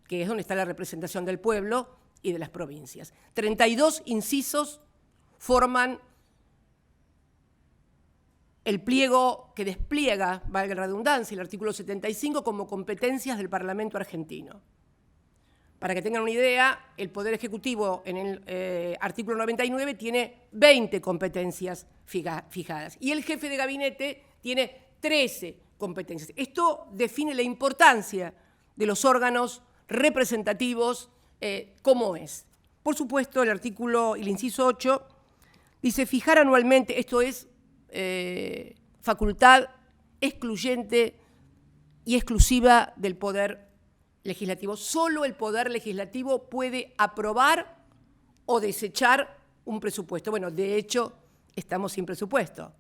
que es donde está la representación del pueblo y de las provincias. 32 incisos forman el pliego que despliega, valga la redundancia, el artículo 75 como competencias del Parlamento argentino. Para que tengan una idea, el Poder Ejecutivo en el artículo 99 tiene 20 competencias fijadas y el jefe de gabinete tiene 13 competencias. Esto define la importancia de los órganos representativos, cómo es. Por supuesto, el inciso 8, dice fijar anualmente, esto es facultad excluyente y exclusiva del Poder Legislativo. Solo el Poder Legislativo puede aprobar o desechar un presupuesto. Bueno, de hecho, estamos sin presupuesto.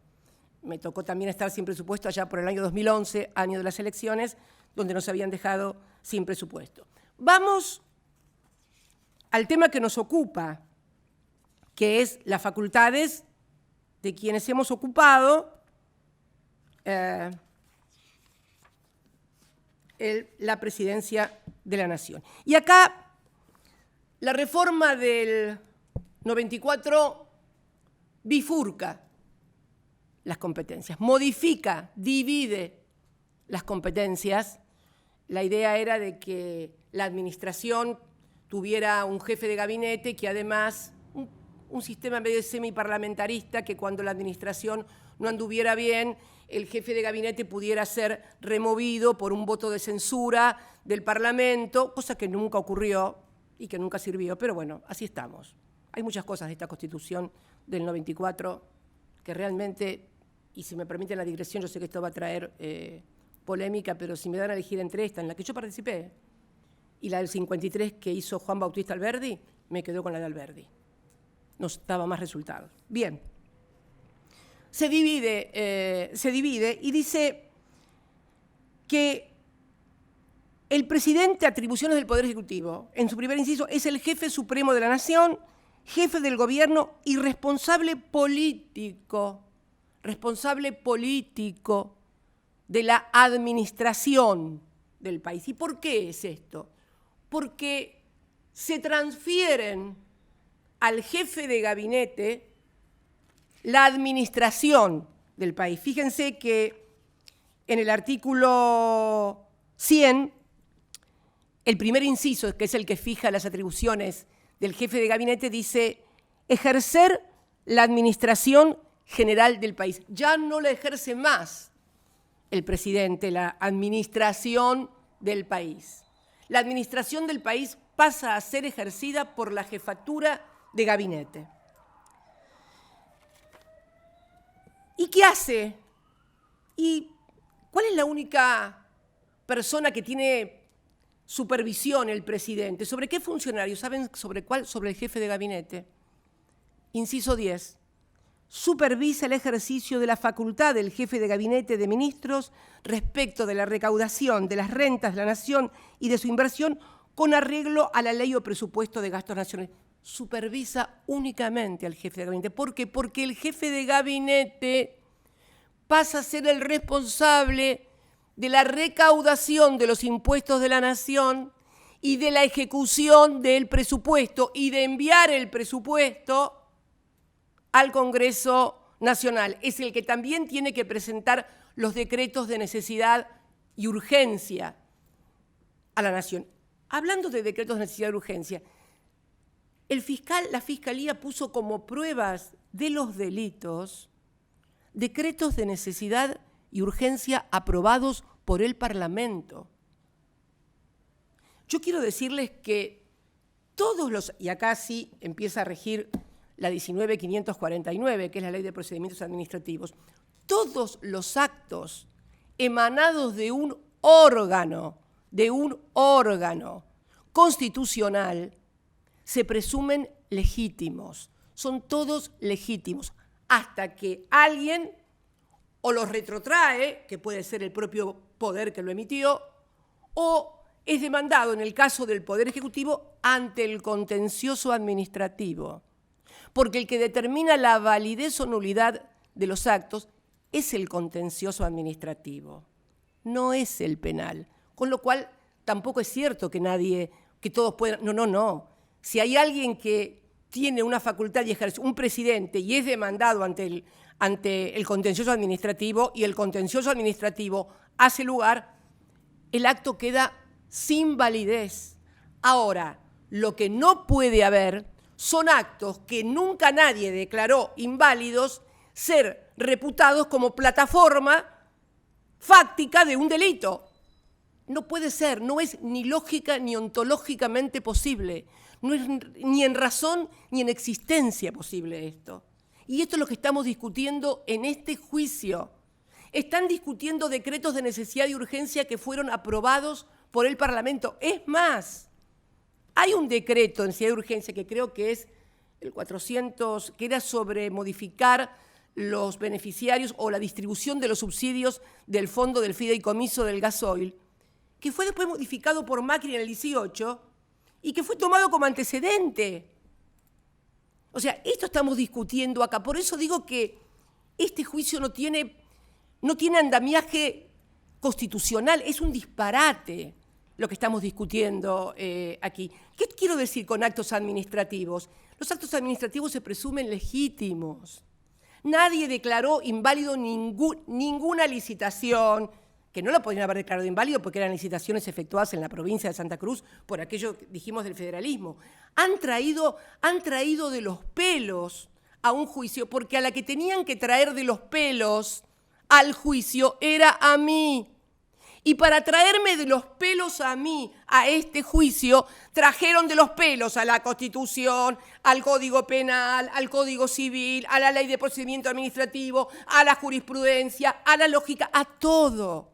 Me tocó también estar sin presupuesto allá por el año 2011, año de las elecciones, donde nos habían dejado sin presupuesto. Vamos al tema que nos ocupa, que es las facultades de quienes hemos ocupado la presidencia de la Nación. Y acá la reforma del 94 bifurca las competencias, modifica, divide las competencias. La idea era de que la administración tuviera un jefe de gabinete que además un sistema medio semiparlamentarista, que cuando la administración no anduviera bien, el jefe de gabinete pudiera ser removido por un voto de censura del Parlamento, cosa que nunca ocurrió y que nunca sirvió, pero bueno, así estamos. Hay muchas cosas de esta Constitución del 94 que realmente, y si me permiten la digresión, yo sé que esto va a traer polémica, pero si me dan a elegir entre esta, en la que yo participé, y la del 53 que hizo Juan Bautista Alberdi, me quedo con la de Alberdi. Nos daba más resultados. Bien. Se divide y dice que el presidente, atribuciones del Poder Ejecutivo, en su primer inciso, es el jefe supremo de la Nación, jefe del gobierno y responsable político de la administración del país. ¿Y por qué es esto? Porque se transfieren al jefe de gabinete la administración del país. Fíjense que en el artículo 100, el primer inciso, que es el que fija las atribuciones del jefe de gabinete, dice ejercer la administración general del país. Ya no la ejerce más el presidente, la administración del país. La administración del país pasa a ser ejercida por la jefatura de gabinete. ¿Y qué hace? ¿Y cuál es la única persona que tiene supervisión el presidente? ¿Sobre qué funcionario? ¿Saben sobre cuál? Sobre el jefe de gabinete. Inciso 10. Supervisa el ejercicio de la facultad del jefe de gabinete de ministros respecto de la recaudación de las rentas de la nación y de su inversión con arreglo a la ley o presupuesto de gastos nacionales. Supervisa únicamente al jefe de gabinete. ¿Por qué? Porque el jefe de gabinete pasa a ser el responsable de la recaudación de los impuestos de la nación y de la ejecución del presupuesto y de enviar el presupuesto al Congreso Nacional. Es el que también tiene que presentar los decretos de necesidad y urgencia a la nación. Hablando de decretos de necesidad y urgencia, la Fiscalía puso como pruebas de los delitos decretos de necesidad y urgencia aprobados por el Parlamento. Yo quiero decirles que y acá sí empieza a regir la 19.549, que es la Ley de Procedimientos Administrativos, todos los actos emanados de un órgano constitucional se presumen legítimos, son todos legítimos, hasta que alguien o los retrotrae, que puede ser el propio poder que lo emitió, o es demandado, en el caso del Poder Ejecutivo, ante el contencioso administrativo. Porque el que determina la validez o nulidad de los actos es el contencioso administrativo, no es el penal. Con lo cual, tampoco es cierto que todos puedan... No. Si hay alguien que tiene una facultad y ejerce, un presidente, y es demandado ante el contencioso administrativo, y el contencioso administrativo hace lugar, el acto queda sin validez. Ahora, lo que no puede haber son actos que nunca nadie declaró inválidos ser reputados como plataforma fáctica de un delito. No puede ser, no es ni lógica ni ontológicamente posible, no es ni en razón ni en existencia posible esto. Y esto es lo que estamos discutiendo en este juicio. Están discutiendo decretos de necesidad y urgencia que fueron aprobados por el Parlamento. Es más, hay un decreto de necesidad y urgencia que creo que es el 400, que era sobre modificar los beneficiarios o la distribución de los subsidios del fondo del fideicomiso del gasoil, que fue después modificado por Macri en el 18 y que fue tomado como antecedente. O sea, esto estamos discutiendo acá. Por eso digo que este juicio no tiene andamiaje constitucional, es un disparate lo que estamos discutiendo aquí. ¿Qué quiero decir con actos administrativos? Los actos administrativos se presumen legítimos. Nadie declaró inválido ninguna licitación, que no lo podrían haber declarado inválido porque eran licitaciones efectuadas en la provincia de Santa Cruz por aquello que dijimos del federalismo. Han traído de los pelos a un juicio, porque a la que tenían que traer de los pelos al juicio era a mí. Y para traerme de los pelos a mí, a este juicio, trajeron de los pelos a la Constitución, al Código Penal, al Código Civil, a la Ley de Procedimiento Administrativo, a la jurisprudencia, a la lógica, a todo.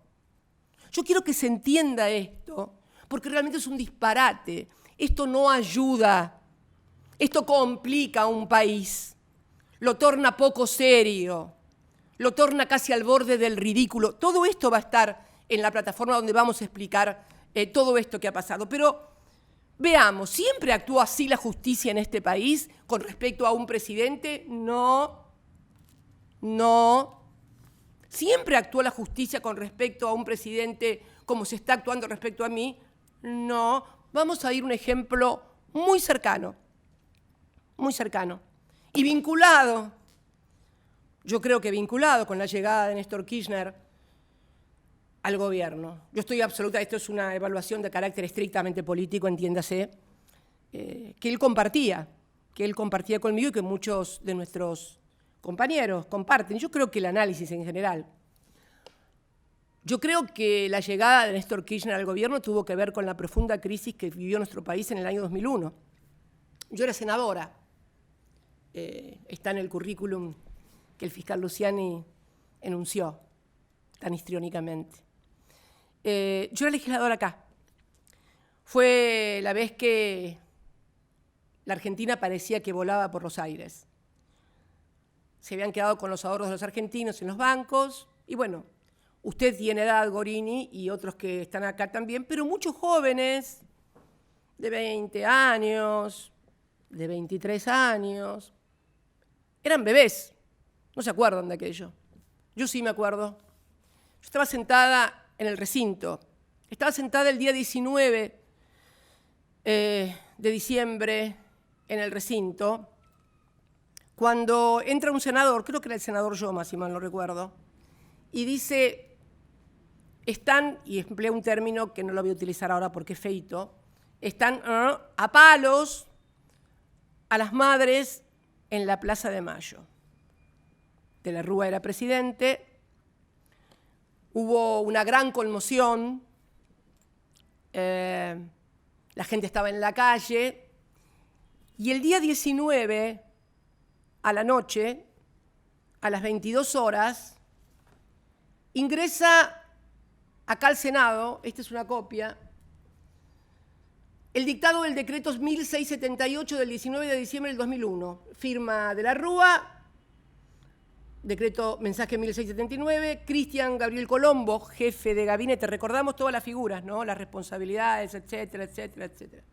Yo quiero que se entienda esto, porque realmente es un disparate. Esto no ayuda, esto complica a un país, lo torna poco serio, lo torna casi al borde del ridículo. Todo esto va a estar en la plataforma donde vamos a explicar todo esto que ha pasado. Pero veamos, ¿siempre actúa así la justicia en este país con respecto a un presidente? No. ¿Siempre actúa la justicia con respecto a un presidente como se está actuando respecto a mí? No. Vamos a ir a un ejemplo muy cercano. Y vinculado, yo creo que vinculado con la llegada de Néstor Kirchner al gobierno. Yo estoy absoluta, esto es una evaluación de carácter estrictamente político, entiéndase, que él compartía conmigo y que muchos de nuestros compañeros comparten. Yo creo que el análisis en general. Yo creo que la llegada de Néstor Kirchner al gobierno tuvo que ver con la profunda crisis que vivió nuestro país en el año 2001. Yo era senadora. Está en el currículum que el fiscal Luciani enunció tan histriónicamente. Yo era legisladora acá. Fue la vez que la Argentina parecía que volaba por los aires. se habían quedado con los ahorros de los argentinos en los bancos. Y bueno, usted tiene edad, Gorini, y otros que están acá también, pero muchos jóvenes de 20 años, de 23 años, eran bebés, no se acuerdan de aquello. Yo sí me acuerdo. Yo estaba sentada en el recinto, estaba sentada el día 19 de diciembre en el recinto, cuando entra un senador, creo que era el senador Yoma, si mal no recuerdo, y dice, están, y emplea un término que no lo voy a utilizar ahora porque es feito, están a palos a las madres en la Plaza de Mayo. De la Rúa era presidente, hubo una gran conmoción, la gente estaba en la calle, y el día 19, a la noche, a las 22 horas, ingresa acá al Senado, esta es una copia, el dictado del decreto 1678 del 19 de diciembre del 2001, firma de la Rúa, decreto mensaje 1679, Cristian Gabriel Colombo, jefe de gabinete, recordamos todas las figuras, ¿no? Las responsabilidades, etcétera, etcétera, etcétera.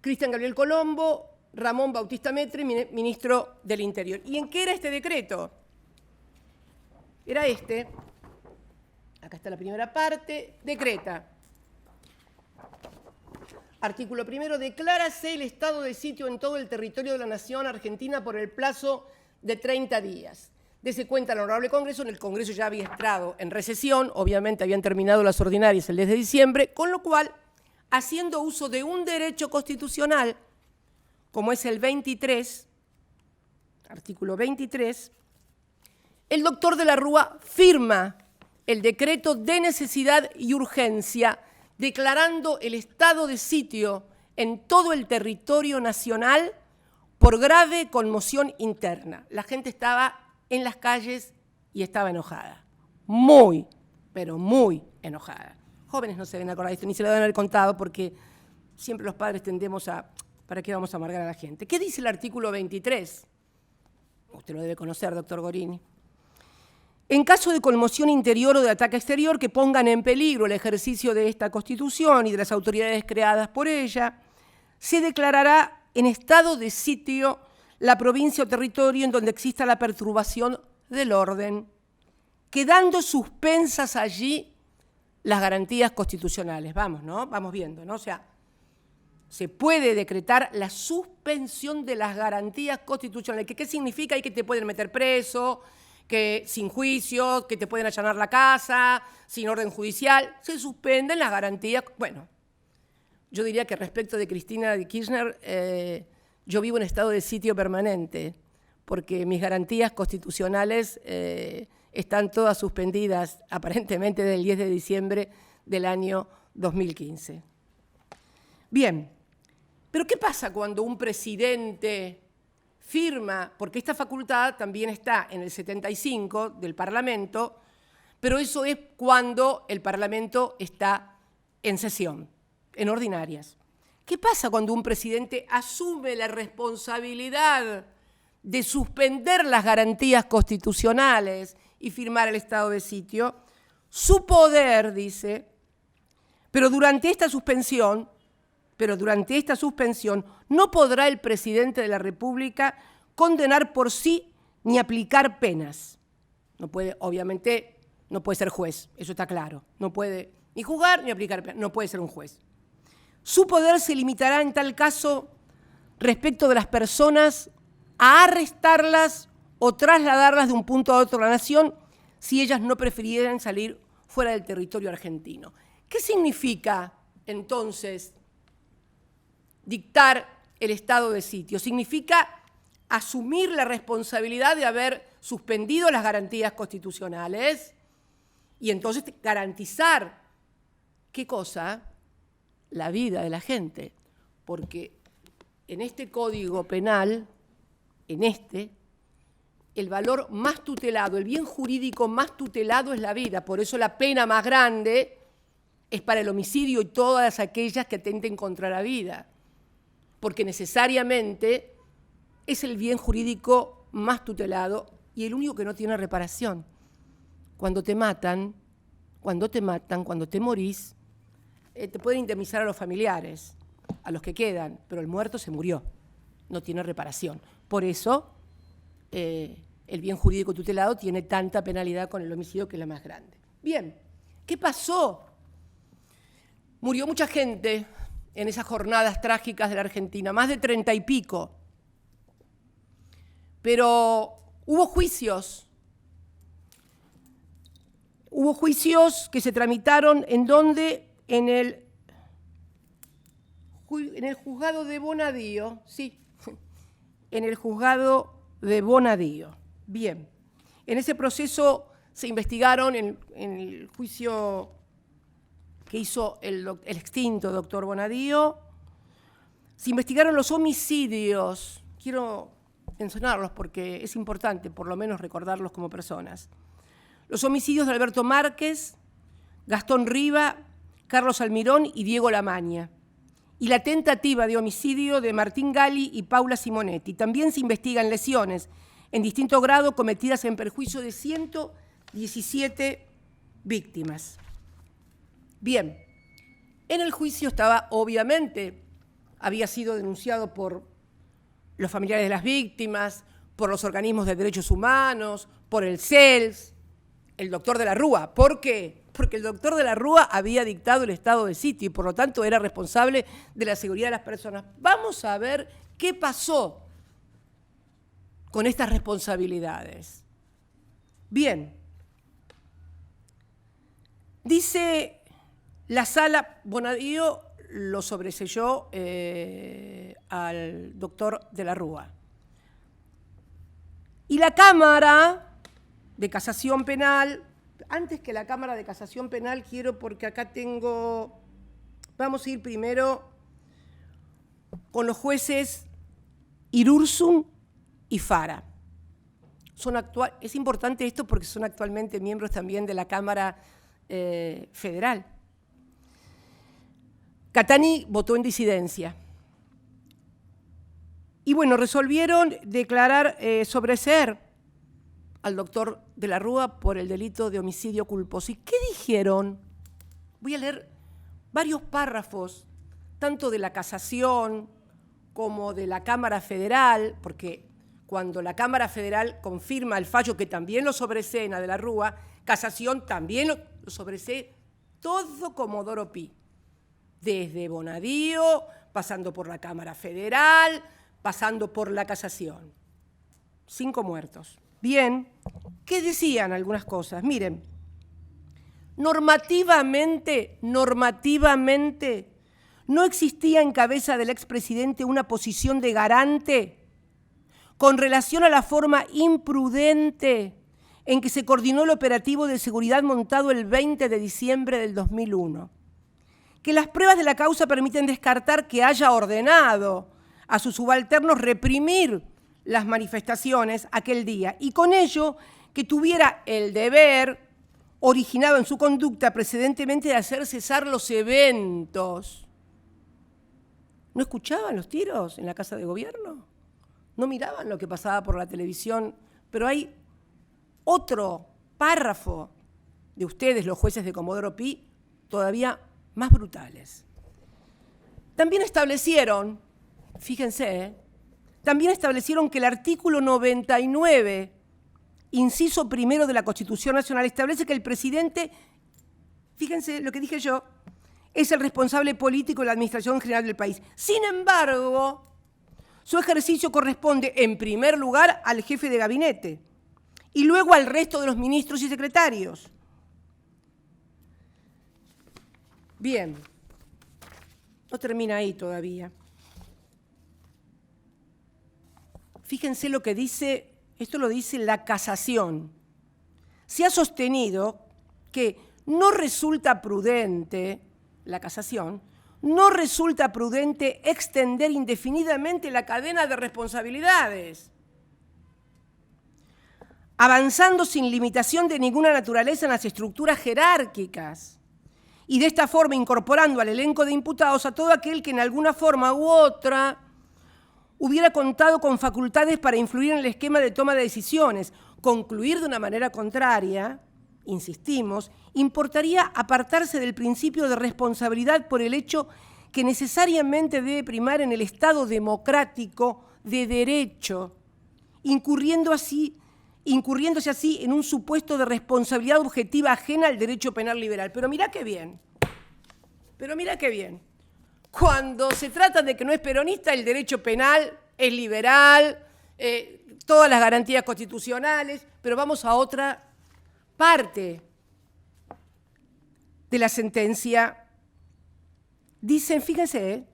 Cristian Gabriel Colombo, Ramón Bautista Metre, ministro del Interior. ¿Y en qué era este decreto? Era este, acá está la primera parte, decreta. Artículo primero, declárase el estado de sitio en todo el territorio de la Nación Argentina por el plazo de 30 días. Dese cuenta el Honorable Congreso, en el Congreso ya había entrado en recesión, obviamente habían terminado las ordinarias el 10 de diciembre, con lo cual, haciendo uso de un derecho constitucional, como es el 23, artículo 23, el doctor de la Rúa firma el decreto de necesidad y urgencia declarando el estado de sitio en todo el territorio nacional por grave conmoción interna. La gente estaba en las calles y estaba enojada. Muy, pero muy enojada. Jóvenes no se deben acordar de esto, ni se lo deben haber contado porque siempre los padres tendemos a, ¿para qué vamos a amargar a la gente? ¿Qué dice el artículo 23? Usted lo debe conocer, doctor Gorini. En caso de conmoción interior o de ataque exterior que pongan en peligro el ejercicio de esta Constitución y de las autoridades creadas por ella, se declarará en estado de sitio la provincia o territorio en donde exista la perturbación del orden, quedando suspensas allí las garantías constitucionales. Vamos, ¿no? Vamos viendo, ¿no? O sea, se puede decretar la suspensión de las garantías constitucionales. ¿Qué significa? Y que te pueden meter preso, que sin juicio, que te pueden allanar la casa, sin orden judicial, se suspenden las garantías. Bueno, yo diría que respecto de Cristina de Kirchner, yo vivo en estado de sitio permanente, porque mis garantías constitucionales están todas suspendidas, aparentemente del 10 de diciembre del año 2015. Bien, pero ¿qué pasa cuando un presidente firma, porque esta facultad también está en el 75 del Parlamento, pero eso es cuando el Parlamento está en sesión, en ordinarias. ¿Qué pasa cuando un presidente asume la responsabilidad de suspender las garantías constitucionales y firmar el estado de sitio? Su poder, dice, pero durante esta suspensión no podrá el presidente de la República condenar por sí ni aplicar penas. No puede, obviamente, no puede ser juez, eso está claro. No puede ni juzgar ni aplicar penas, no puede ser un juez. Su poder se limitará en tal caso respecto de las personas a arrestarlas o trasladarlas de un punto a otro de la nación si ellas no prefirieran salir fuera del territorio argentino. ¿Qué significa entonces dictar el estado de sitio? Significa asumir la responsabilidad de haber suspendido las garantías constitucionales y entonces garantizar, ¿qué cosa? La vida de la gente. Porque en este Código Penal, el valor más tutelado, el bien jurídico más tutelado es la vida. Por eso la pena más grande es para el homicidio y todas aquellas que atenten contra la vida. Porque necesariamente es el bien jurídico más tutelado y el único que no tiene reparación. Cuando te matan, cuando te morís, te pueden indemnizar a los familiares, a los que quedan, pero el muerto se murió, no tiene reparación. Por eso, el bien jurídico tutelado tiene tanta penalidad con el homicidio, que es la más grande. Bien, ¿qué pasó? Murió mucha gente en esas jornadas trágicas de la Argentina, más de 30 y pico. Pero hubo juicios que se tramitaron en donde, en el juzgado de Bonadío, sí, en el juzgado de Bonadío. Bien, en ese proceso se investigaron, en el juicio que hizo el extinto doctor Bonadío, se investigaron los homicidios. Quiero mencionarlos porque es importante, por lo menos, recordarlos como personas. Los homicidios de Alberto Márquez, Gastón Riva, Carlos Almirón y Diego Lamaña. Y la tentativa de homicidio de Martín Gali y Paula Simonetti. También se investigan lesiones en distinto grado cometidas en perjuicio de 117 víctimas. Bien, en el juicio estaba, obviamente, había sido denunciado por los familiares de las víctimas, por los organismos de derechos humanos, por el CELS, el doctor de la Rúa. ¿Por qué? Porque el doctor de la Rúa había dictado el estado de sitio y por lo tanto era responsable de la seguridad de las personas. Vamos a ver qué pasó con estas responsabilidades. Bien, dice la sala, Bonadío lo sobreseyó al doctor de la Rúa. Y la Cámara de Casación Penal, antes que la Cámara de Casación Penal, quiero, porque acá tengo, vamos a ir primero con los jueces Irurzun y Fara. Es importante esto porque son actualmente miembros también de la Cámara Federal. Catani votó en disidencia. Y bueno, resolvieron declarar sobreseer al doctor de la Rúa por el delito de homicidio culposo. ¿Y qué dijeron? Voy a leer varios párrafos, tanto de la Casación como de la Cámara Federal, porque cuando la Cámara Federal confirma el fallo que también lo sobresee a de la Rúa, Casación también lo sobresee, todo Comodoro Pi. Desde Bonadío, pasando por la Cámara Federal, pasando por la Casación. 5 muertos. Bien, ¿qué decían algunas cosas? Miren, normativamente, no existía en cabeza del expresidente una posición de garante con relación a la forma imprudente en que se coordinó el operativo de seguridad montado el 20 de diciembre del 2001. Que las pruebas de la causa permiten descartar que haya ordenado a sus subalternos reprimir las manifestaciones aquel día y con ello que tuviera el deber originado en su conducta precedentemente de hacer cesar los eventos. ¿No escuchaban los tiros en la Casa de Gobierno? ¿No miraban lo que pasaba por la televisión? Pero hay otro párrafo de ustedes, los jueces de Comodoro Pi, todavía más brutales. También establecieron, fíjense, también establecieron que el artículo 99, inciso primero de la Constitución Nacional, establece que el presidente, fíjense lo que dije yo, es el responsable político de la administración general del país. Sin embargo, su ejercicio corresponde en primer lugar al jefe de gabinete y luego al resto de los ministros y secretarios. Bien, no termina ahí todavía. Fíjense lo que dice, esto lo dice la Casación. Se ha sostenido que no resulta prudente, la Casación, no resulta prudente extender indefinidamente la cadena de responsabilidades, avanzando sin limitación de ninguna naturaleza en las estructuras jerárquicas y de esta forma incorporando al elenco de imputados a todo aquel que en alguna forma u otra hubiera contado con facultades para influir en el esquema de toma de decisiones. Concluir de una manera contraria, insistimos, importaría apartarse del principio de responsabilidad por el hecho que necesariamente debe primar en el Estado democrático de derecho, incurriéndose así en un supuesto de responsabilidad objetiva ajena al derecho penal liberal. Pero mirá qué bien, Cuando se trata de que no es peronista, el derecho penal es liberal, todas las garantías constitucionales, pero vamos a otra parte de la sentencia. Dicen, fíjense,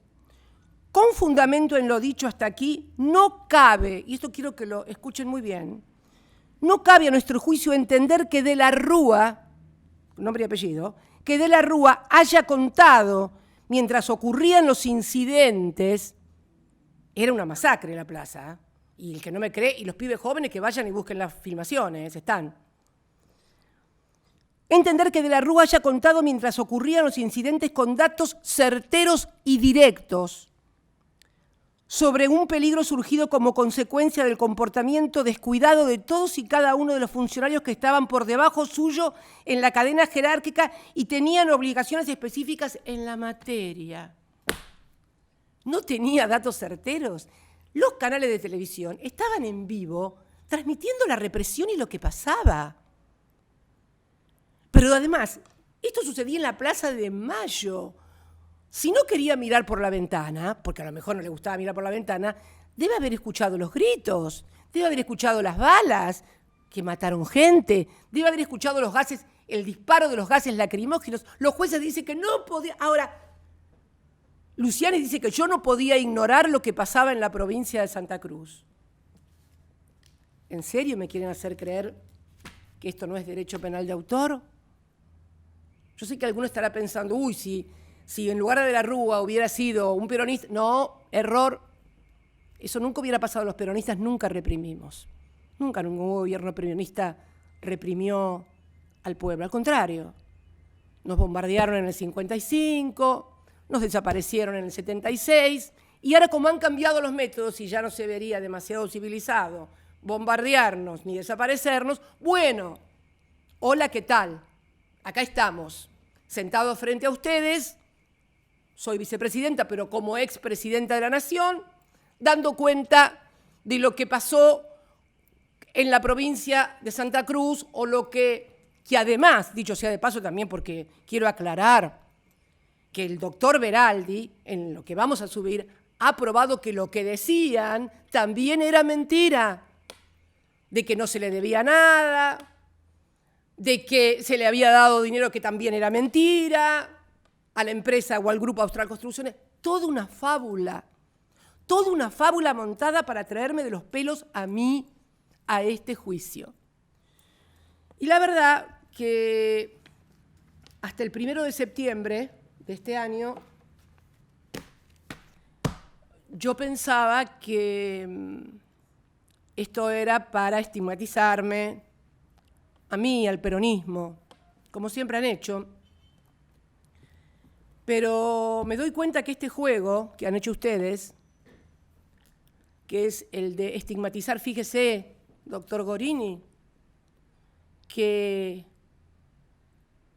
con fundamento en lo dicho hasta aquí, no cabe, y esto quiero que lo escuchen muy bien, no cabe a nuestro juicio entender que de la Rúa, nombre y apellido, que de la Rúa haya contado, mientras ocurrían los incidentes, era una masacre la plaza, y el que no me cree, y los pibes jóvenes que vayan y busquen las filmaciones, están. Entender que de la Rúa haya contado mientras ocurrían los incidentes con datos certeros y directos sobre un peligro surgido como consecuencia del comportamiento descuidado de todos y cada uno de los funcionarios que estaban por debajo suyo en la cadena jerárquica y tenían obligaciones específicas en la materia. No tenía datos certeros. Los canales de televisión estaban en vivo transmitiendo la represión y lo que pasaba. Pero además, esto sucedía en la Plaza de Mayo. Si no quería mirar por la ventana, porque a lo mejor no le gustaba mirar por la ventana, debe haber escuchado los gritos, debe haber escuchado las balas que mataron gente, debe haber escuchado los gases, el disparo de los gases lacrimógenos. Los jueces dicen que no podía. Ahora, Luciani dice que yo no podía ignorar lo que pasaba en la provincia de Santa Cruz. ¿En serio me quieren hacer creer que esto no es derecho penal de autor? Yo sé que alguno estará pensando, uy, si en lugar de la Rúa hubiera sido un peronista. No, error. Eso nunca hubiera pasado. Los peronistas nunca reprimimos. Nunca ningún gobierno peronista reprimió al pueblo. Al contrario, nos bombardearon en el 55, nos desaparecieron en el 76, y ahora como han cambiado los métodos y ya no se vería demasiado civilizado bombardearnos ni desaparecernos, bueno, hola, ¿qué tal? Acá estamos, sentados frente a ustedes. Soy vicepresidenta, pero como expresidenta de la Nación, dando cuenta de lo que pasó en la provincia de Santa Cruz, o lo que además, dicho sea de paso también, porque quiero aclarar que el doctor Veraldi, en lo que vamos a subir, ha probado que lo que decían también era mentira, de que no se le debía nada, de que se le había dado dinero, que también era mentira, a la empresa o al Grupo Austral Construcciones. Toda una fábula montada para traerme de los pelos a mí a este juicio. Y la verdad que hasta el 1 de septiembre de este año yo pensaba que esto era para estigmatizarme a mí, al peronismo, como siempre han hecho. Pero me doy cuenta que este juego que han hecho ustedes, que es el de estigmatizar, fíjese, doctor Gorini, que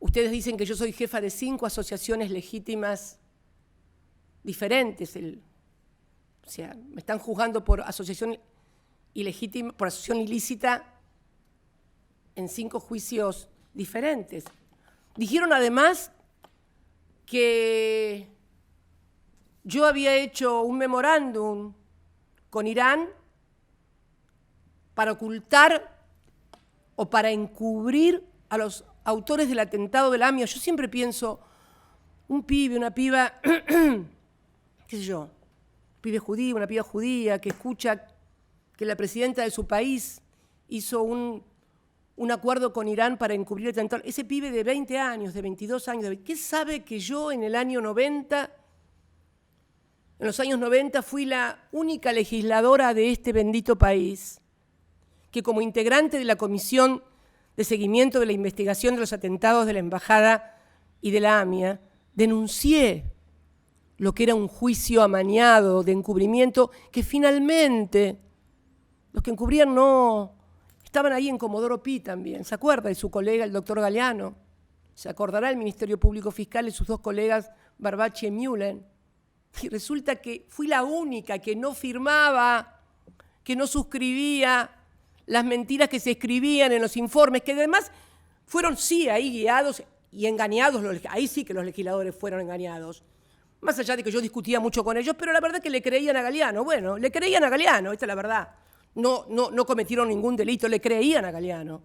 ustedes dicen que yo soy jefa de 5 asociaciones legítimas diferentes. O sea, me están juzgando por asociación ilegítima, por asociación ilícita en 5 juicios diferentes. Dijeron además que yo había hecho un memorándum con Irán para ocultar o para encubrir a los autores del atentado de la AMIA. Yo siempre pienso, un pibe, una piba, qué sé yo, un pibe judío, una piba judía que escucha que la presidenta de su país hizo un acuerdo con Irán para encubrir el atentado. Ese pibe de 20 años, de 22 años, ¿qué sabe que yo en los años 90 fui la única legisladora de este bendito país que, como integrante de la Comisión de Seguimiento de la Investigación de los Atentados de la Embajada y de la AMIA, denuncié lo que era un juicio amañado de encubrimiento, que finalmente los que encubrían no estaban ahí en Comodoro Pi también. ¿Se acuerda de su colega, el doctor Galeano? Se acordará el Ministerio Público Fiscal y sus dos colegas, Barbachi y Mullen. Y resulta que fui la única que no firmaba, que no suscribía las mentiras que se escribían en los informes, que además fueron, sí, ahí guiados y engañados. Ahí sí que los legisladores fueron engañados. Más allá de que yo discutía mucho con ellos, pero la verdad es que le creían a Galeano. Bueno, le creían a Galeano, esta es la verdad. No cometieron ningún delito, le creían a Galeano.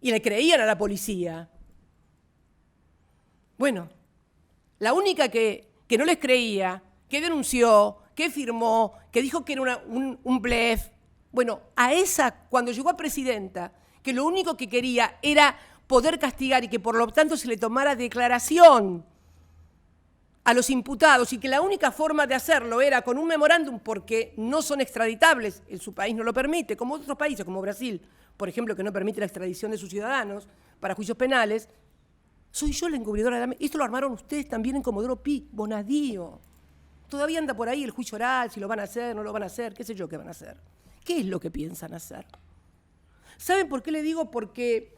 Y le creían a la policía. Bueno, la única que no les creía, que denunció, que firmó, que dijo que era un blef. Bueno, a esa, cuando llegó a presidenta, que lo único que quería era poder castigar y que por lo tanto se le tomara declaración a los imputados y que la única forma de hacerlo era con un memorándum porque no son extraditables, en su país no lo permite, como otros países, como Brasil, por ejemplo, que no permite la extradición de sus ciudadanos para juicios penales. Soy yo la encubridora. Esto lo armaron ustedes también en Comodoro Pi, Bonadío. Todavía anda por ahí el juicio oral, si lo van a hacer, no lo van a hacer, qué sé yo qué van a hacer. ¿Qué es lo que piensan hacer? ¿Saben por qué le digo? Porque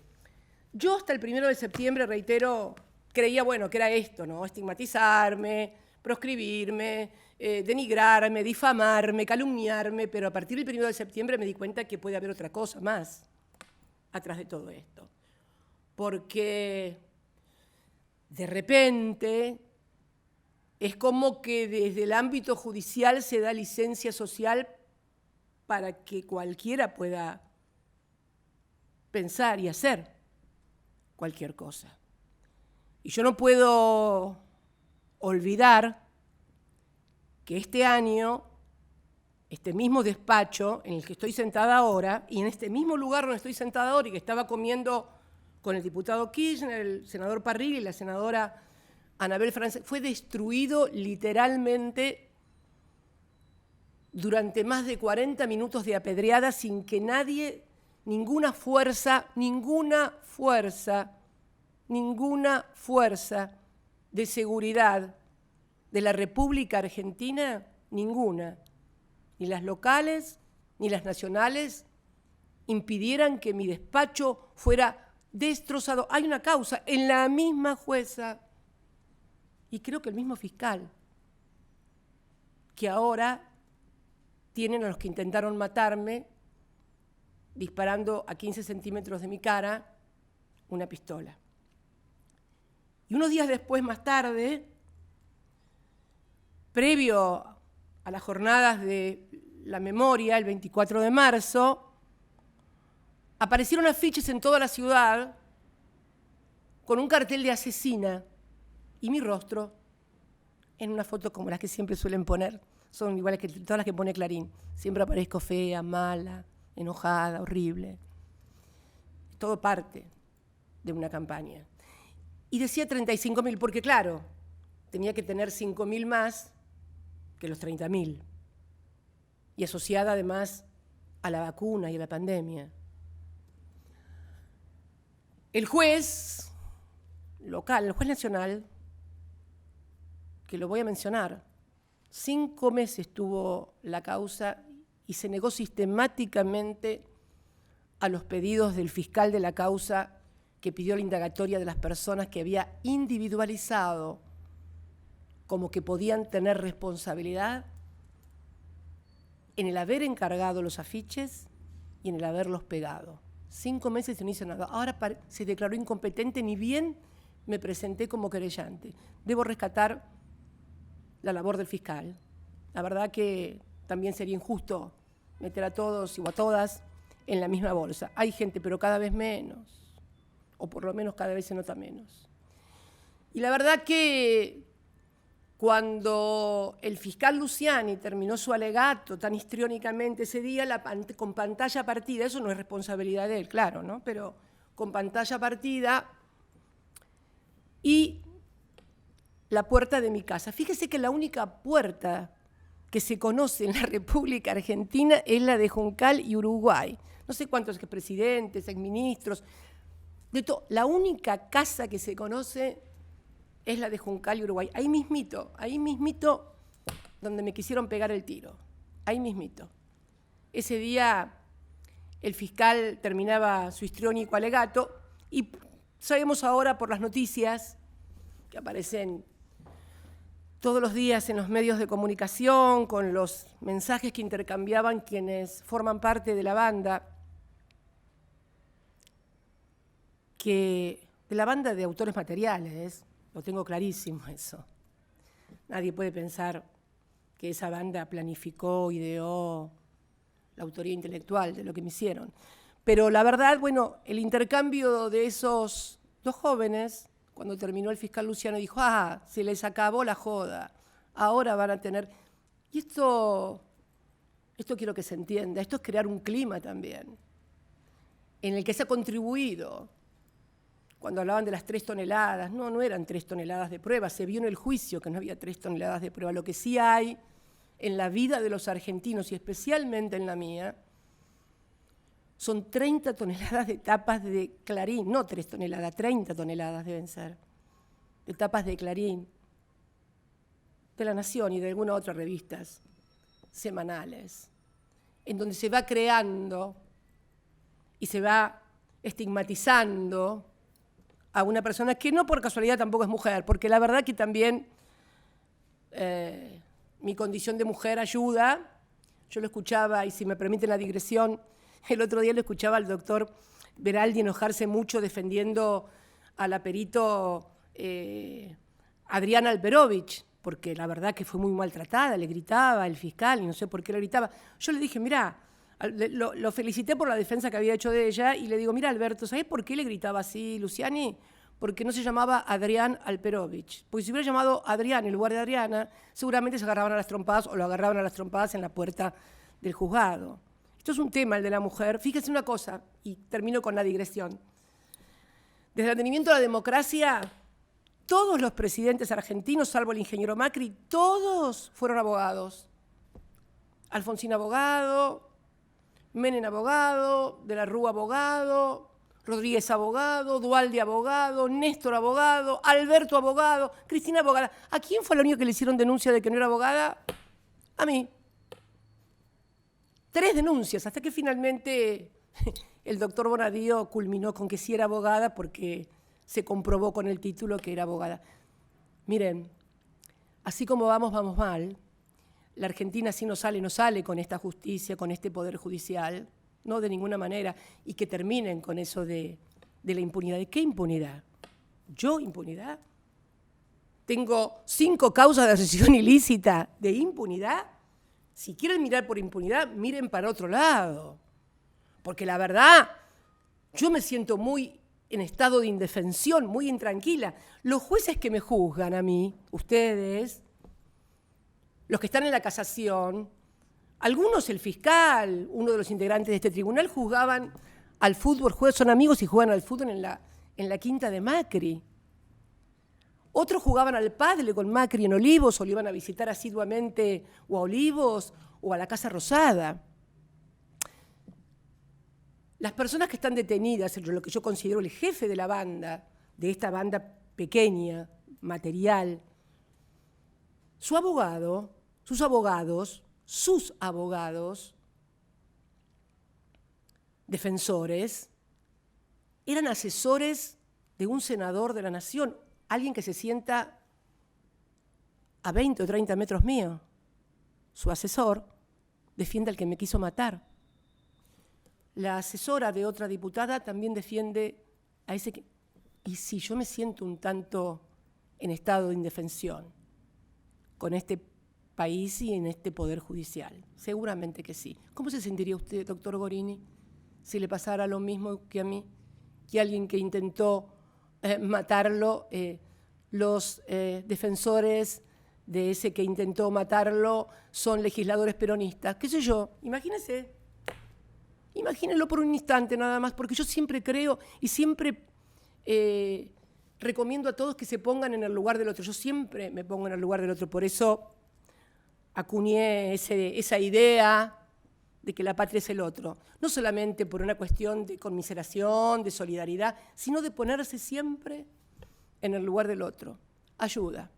yo hasta el 1 de septiembre, reitero, creía, bueno, que era esto, ¿no? Estigmatizarme, proscribirme, denigrarme, difamarme, calumniarme, pero a partir del 1 de septiembre me di cuenta que puede haber otra cosa más atrás de todo esto. Porque de repente es como que desde el ámbito judicial se da licencia social para que cualquiera pueda pensar y hacer cualquier cosa. Y yo no puedo olvidar que este año, este mismo despacho en el que estoy sentada ahora, y en este mismo lugar donde estoy sentada ahora y que estaba comiendo con el diputado Kirchner, el senador Parrilli y la senadora Anabel Frances, fue destruido literalmente durante más de 40 minutos de apedreada sin que nadie, ninguna fuerza de seguridad de la República Argentina, ninguna, ni las locales ni las nacionales, impidieran que mi despacho fuera destrozado. Hay una causa en la misma jueza y creo que el mismo fiscal, que ahora tienen a los que intentaron matarme disparando a 15 centímetros de mi cara una pistola. Y unos días después, más tarde, previo a las jornadas de la memoria, el 24 de marzo, aparecieron afiches en toda la ciudad con un cartel de asesina y mi rostro en una foto como las que siempre suelen poner. Son iguales que todas las que pone Clarín. Siempre aparezco fea, mala, enojada, horrible. Todo parte de una campaña. Y decía 35.000 porque, claro, tenía que tener 5.000 más que los 30.000. Y asociada además a la vacuna y a la pandemia. El juez local, el juez nacional, que lo voy a mencionar, 5 meses tuvo la causa y se negó sistemáticamente a los pedidos del fiscal de la causa que pidió la indagatoria de las personas que había individualizado como que podían tener responsabilidad en el haber encargado los afiches y en el haberlos pegado. 5 meses y no hizo nada. Ahora se declaró incompetente, ni bien me presenté como querellante. Debo rescatar la labor del fiscal. La verdad que también sería injusto meter a todos o a todas en la misma bolsa. Hay gente, pero cada vez menos, o por lo menos cada vez se nota menos. Y la verdad que cuando el fiscal Luciani terminó su alegato tan histriónicamente ese día, con pantalla partida, eso no es responsabilidad de él, claro, ¿no? Pero con pantalla partida y la puerta de mi casa. Fíjese que la única puerta que se conoce en la República Argentina es la de Juncal y Uruguay. No sé cuántos presidentes, exministros, la única casa que se conoce es la de Juncal y Uruguay. Ahí mismito donde me quisieron pegar el tiro. Ahí mismito. Ese día el fiscal terminaba su histriónico alegato y sabemos ahora por las noticias que aparecen todos los días en los medios de comunicación, con los mensajes que intercambiaban quienes forman parte de la banda, de la banda de autores materiales, lo tengo clarísimo eso. Nadie puede pensar que esa banda planificó, ideó la autoría intelectual de lo que me hicieron. Pero la verdad, bueno, el intercambio de esos dos jóvenes, cuando terminó el fiscal Luciano, dijo, se les acabó la joda, ahora van a tener... Y esto quiero que se entienda, esto es crear un clima también, en el que se ha contribuido. Cuando hablaban de las 3 toneladas, no eran 3 toneladas de prueba, se vio en el juicio que no había 3 toneladas de prueba. Lo que sí hay en la vida de los argentinos, y especialmente en la mía, son 30 toneladas de tapas de Clarín, no 3 toneladas, 30 toneladas deben ser, de tapas de Clarín, de La Nación y de algunas otras revistas semanales, en donde se va creando y se va estigmatizando a una persona que no por casualidad tampoco es mujer, porque la verdad que también mi condición de mujer ayuda. Yo lo escuchaba, y si me permiten la digresión, el otro día lo escuchaba al doctor Beraldi enojarse mucho defendiendo a la perito Adriana Alperovich, porque la verdad que fue muy maltratada, le gritaba el fiscal y no sé por qué le gritaba. Yo le dije, mirá, lo felicité por la defensa que había hecho de ella y le digo, mira Alberto, ¿sabés por qué le gritaba así Luciani? Porque no se llamaba Adrián Alperovich. Porque si hubiera llamado Adrián en lugar de Adriana, seguramente se agarraban a las trompadas o lo agarraban a las trompadas en la puerta del juzgado. Esto es un tema, el de la mujer. Fíjense una cosa, y termino con la digresión. Desde el advenimiento de la democracia, todos los presidentes argentinos, salvo el ingeniero Macri, todos fueron abogados. Alfonsín abogado, Menem abogado, De la Rúa abogado, Rodríguez abogado, Duhalde abogado, Néstor abogado, Alberto abogado, Cristina abogada. ¿A quién fue la única que le hicieron denuncia de que no era abogada? A mí. 3 denuncias, hasta que finalmente el doctor Bonadío culminó con que sí era abogada porque se comprobó con el título que era abogada. Miren, así como vamos mal. La Argentina sí no sale con esta justicia, con este poder judicial, no de ninguna manera, y que terminen con eso de la impunidad. ¿De qué impunidad? ¿Yo impunidad? ¿Tengo 5 causas de asociación ilícita de impunidad? Si quieren mirar por impunidad, miren para otro lado. Porque la verdad, yo me siento muy en estado de indefensión, muy intranquila. Los jueces que me juzgan a mí, ustedes, los que están en la casación, algunos, el fiscal, uno de los integrantes de este tribunal, juzgaban al fútbol, son amigos y juegan al fútbol en la quinta de Macri. Otros jugaban al pádel con Macri en Olivos o lo iban a visitar asiduamente o a Olivos o a la Casa Rosada. Las personas que están detenidas, lo que yo considero el jefe de la banda, de esta banda pequeña, material, sus abogados, defensores, eran asesores de un senador de la Nación, alguien que se sienta a 20 o 30 metros mío. Su asesor defiende al que me quiso matar. La asesora de otra diputada también defiende a ese que... Y si yo me siento un tanto en estado de indefensión con este país y en este poder judicial, seguramente que sí. ¿Cómo se sentiría usted, doctor Gorini, si le pasara lo mismo que a mí, que alguien que intentó matarlo, los defensores de ese que intentó matarlo son legisladores peronistas? ¿Qué sé yo? Imagínenlo por un instante nada más, porque yo siempre creo y siempre recomiendo a todos que se pongan en el lugar del otro. Yo siempre me pongo en el lugar del otro, por eso acuñé esa idea de que la patria es el otro, no solamente por una cuestión de conmiseración, de solidaridad, sino de ponerse siempre en el lugar del otro. ayuda.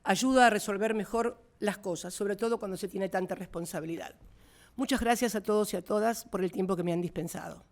Ayuda a resolver mejor las cosas, sobre todo cuando se tiene tanta responsabilidad. Muchas gracias a todos y a todas por el tiempo que me han dispensado.